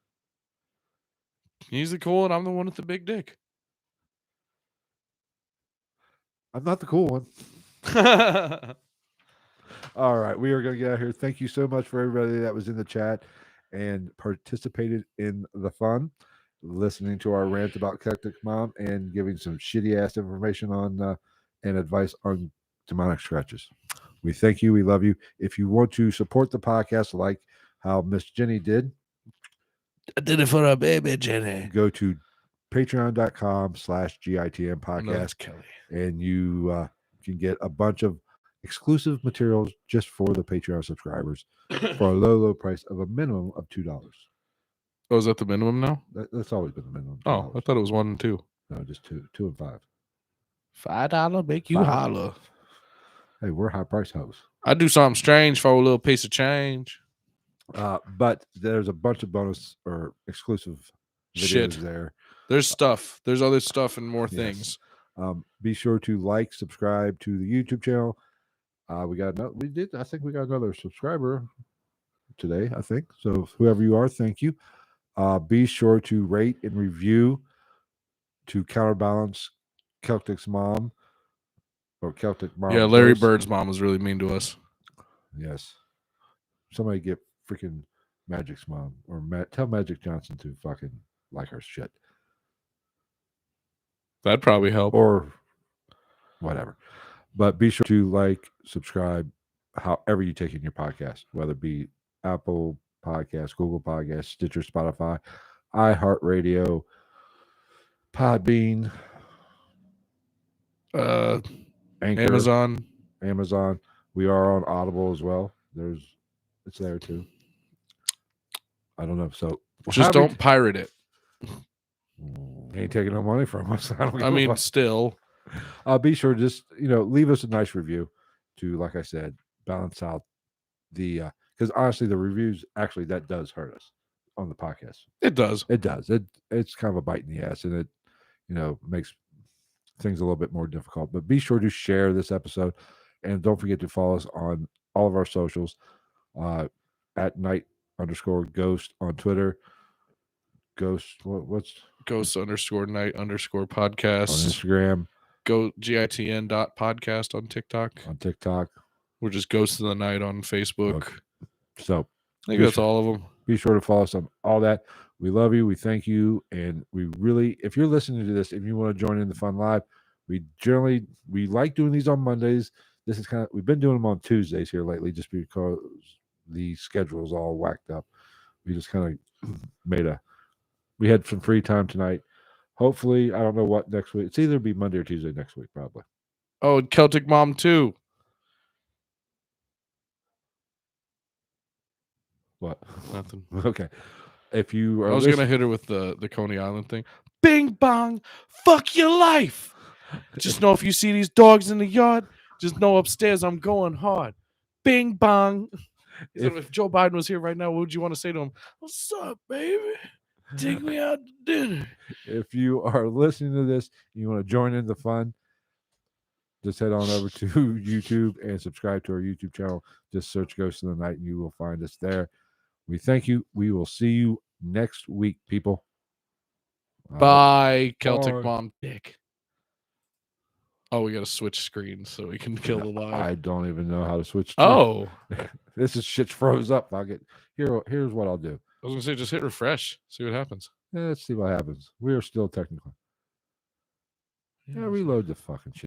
He's the cool, and I'm the one with the big dick. I'm not the cool one. All right, we are going to get out of here. Thank you so much for everybody that was in the chat and participated in the fun, listening to our rant about Celtic Mom and giving some shitty ass information on and advice on demonic scratches. We thank you. We love you. If you want to support the podcast like how Miss Jenny did, I did it for a baby, Jenny. Go to patreon.com/GITM podcast. No, that's Kelly. And you can get a bunch of exclusive materials just for the Patreon subscribers for a low price of a minimum of $2. Oh, is that the minimum now? That's always been the minimum. Oh, I thought it was 1 and 2. No, just 2 and 5. $5 make you holler. Hey, we're high price hoes. I do something strange for a little piece of change. But there's a bunch of bonus or exclusive videos there. There's stuff. There's other stuff and more things. Be sure to like, subscribe to the YouTube channel. I think we got another subscriber today, I think. So whoever you are, thank you. Be sure to rate and review to counterbalance Celtic's mom or Celtic mom. Yeah, Larry Bird's mom was really mean to us. Yes. Somebody get freaking Magic's mom or tell Magic Johnson to fucking like her shit. That'd probably help. Or whatever. But be sure to like, subscribe, however you take in your podcast, whether it be Apple Podcasts, Google Podcasts, Stitcher, Spotify, iHeartRadio, Podbean, Anchor, Amazon. We are on Audible as well. It's there too. I don't know. So just don't pirate it. Ain't taking no money from us. Still. Be sure to just leave us a nice review to, like I said, balance out the because honestly the reviews actually that does hurt us on the podcast. It does. It's kind of a bite in the ass, and it makes things a little bit more difficult. But be sure to share this episode, and don't forget to follow us on all of our socials at Night _ghost on Twitter. Ghost, what's Ghost_night_podcast on Instagram, go gitn.podcast on TikTok. on TikTok. We're just Ghost of the Night on Facebook. Okay. So I think that's all of them. Be sure to follow us on all that. We love you. We thank you. And we really, if you're listening to this, if you want to join in the fun live, we like doing these on Mondays. This is we've been doing them on Tuesdays here lately just because the schedule is all whacked up. We just kind of we had some free time tonight. Hopefully, I don't know what next week. It's either be Monday or Tuesday next week, probably. Oh, Celtic Mom 2. What? Nothing. Okay. If you are I was going to hit her with the Coney Island thing. Bing bong. Fuck your life. Just know if you see these dogs in the yard, just know upstairs I'm going hard. Bing bong. If Joe Biden was here right now, what would you want to say to him? What's up, baby? Take me out to dinner. If you are listening to this and you want to join in the fun, just head on over to YouTube and subscribe to our YouTube channel. Just search Ghost of the Night and you will find us there. We thank you. We will see you next week, people. Bye, Celtic Mom Dick. Oh, we got to switch screens so we can kill the live. I don't even know how to switch. Oh. This is shit froze up. Here's what I'll do. I was going to say, just hit refresh. See what happens. Let's see what happens. We are still technically. Yeah, reload the fucking shit.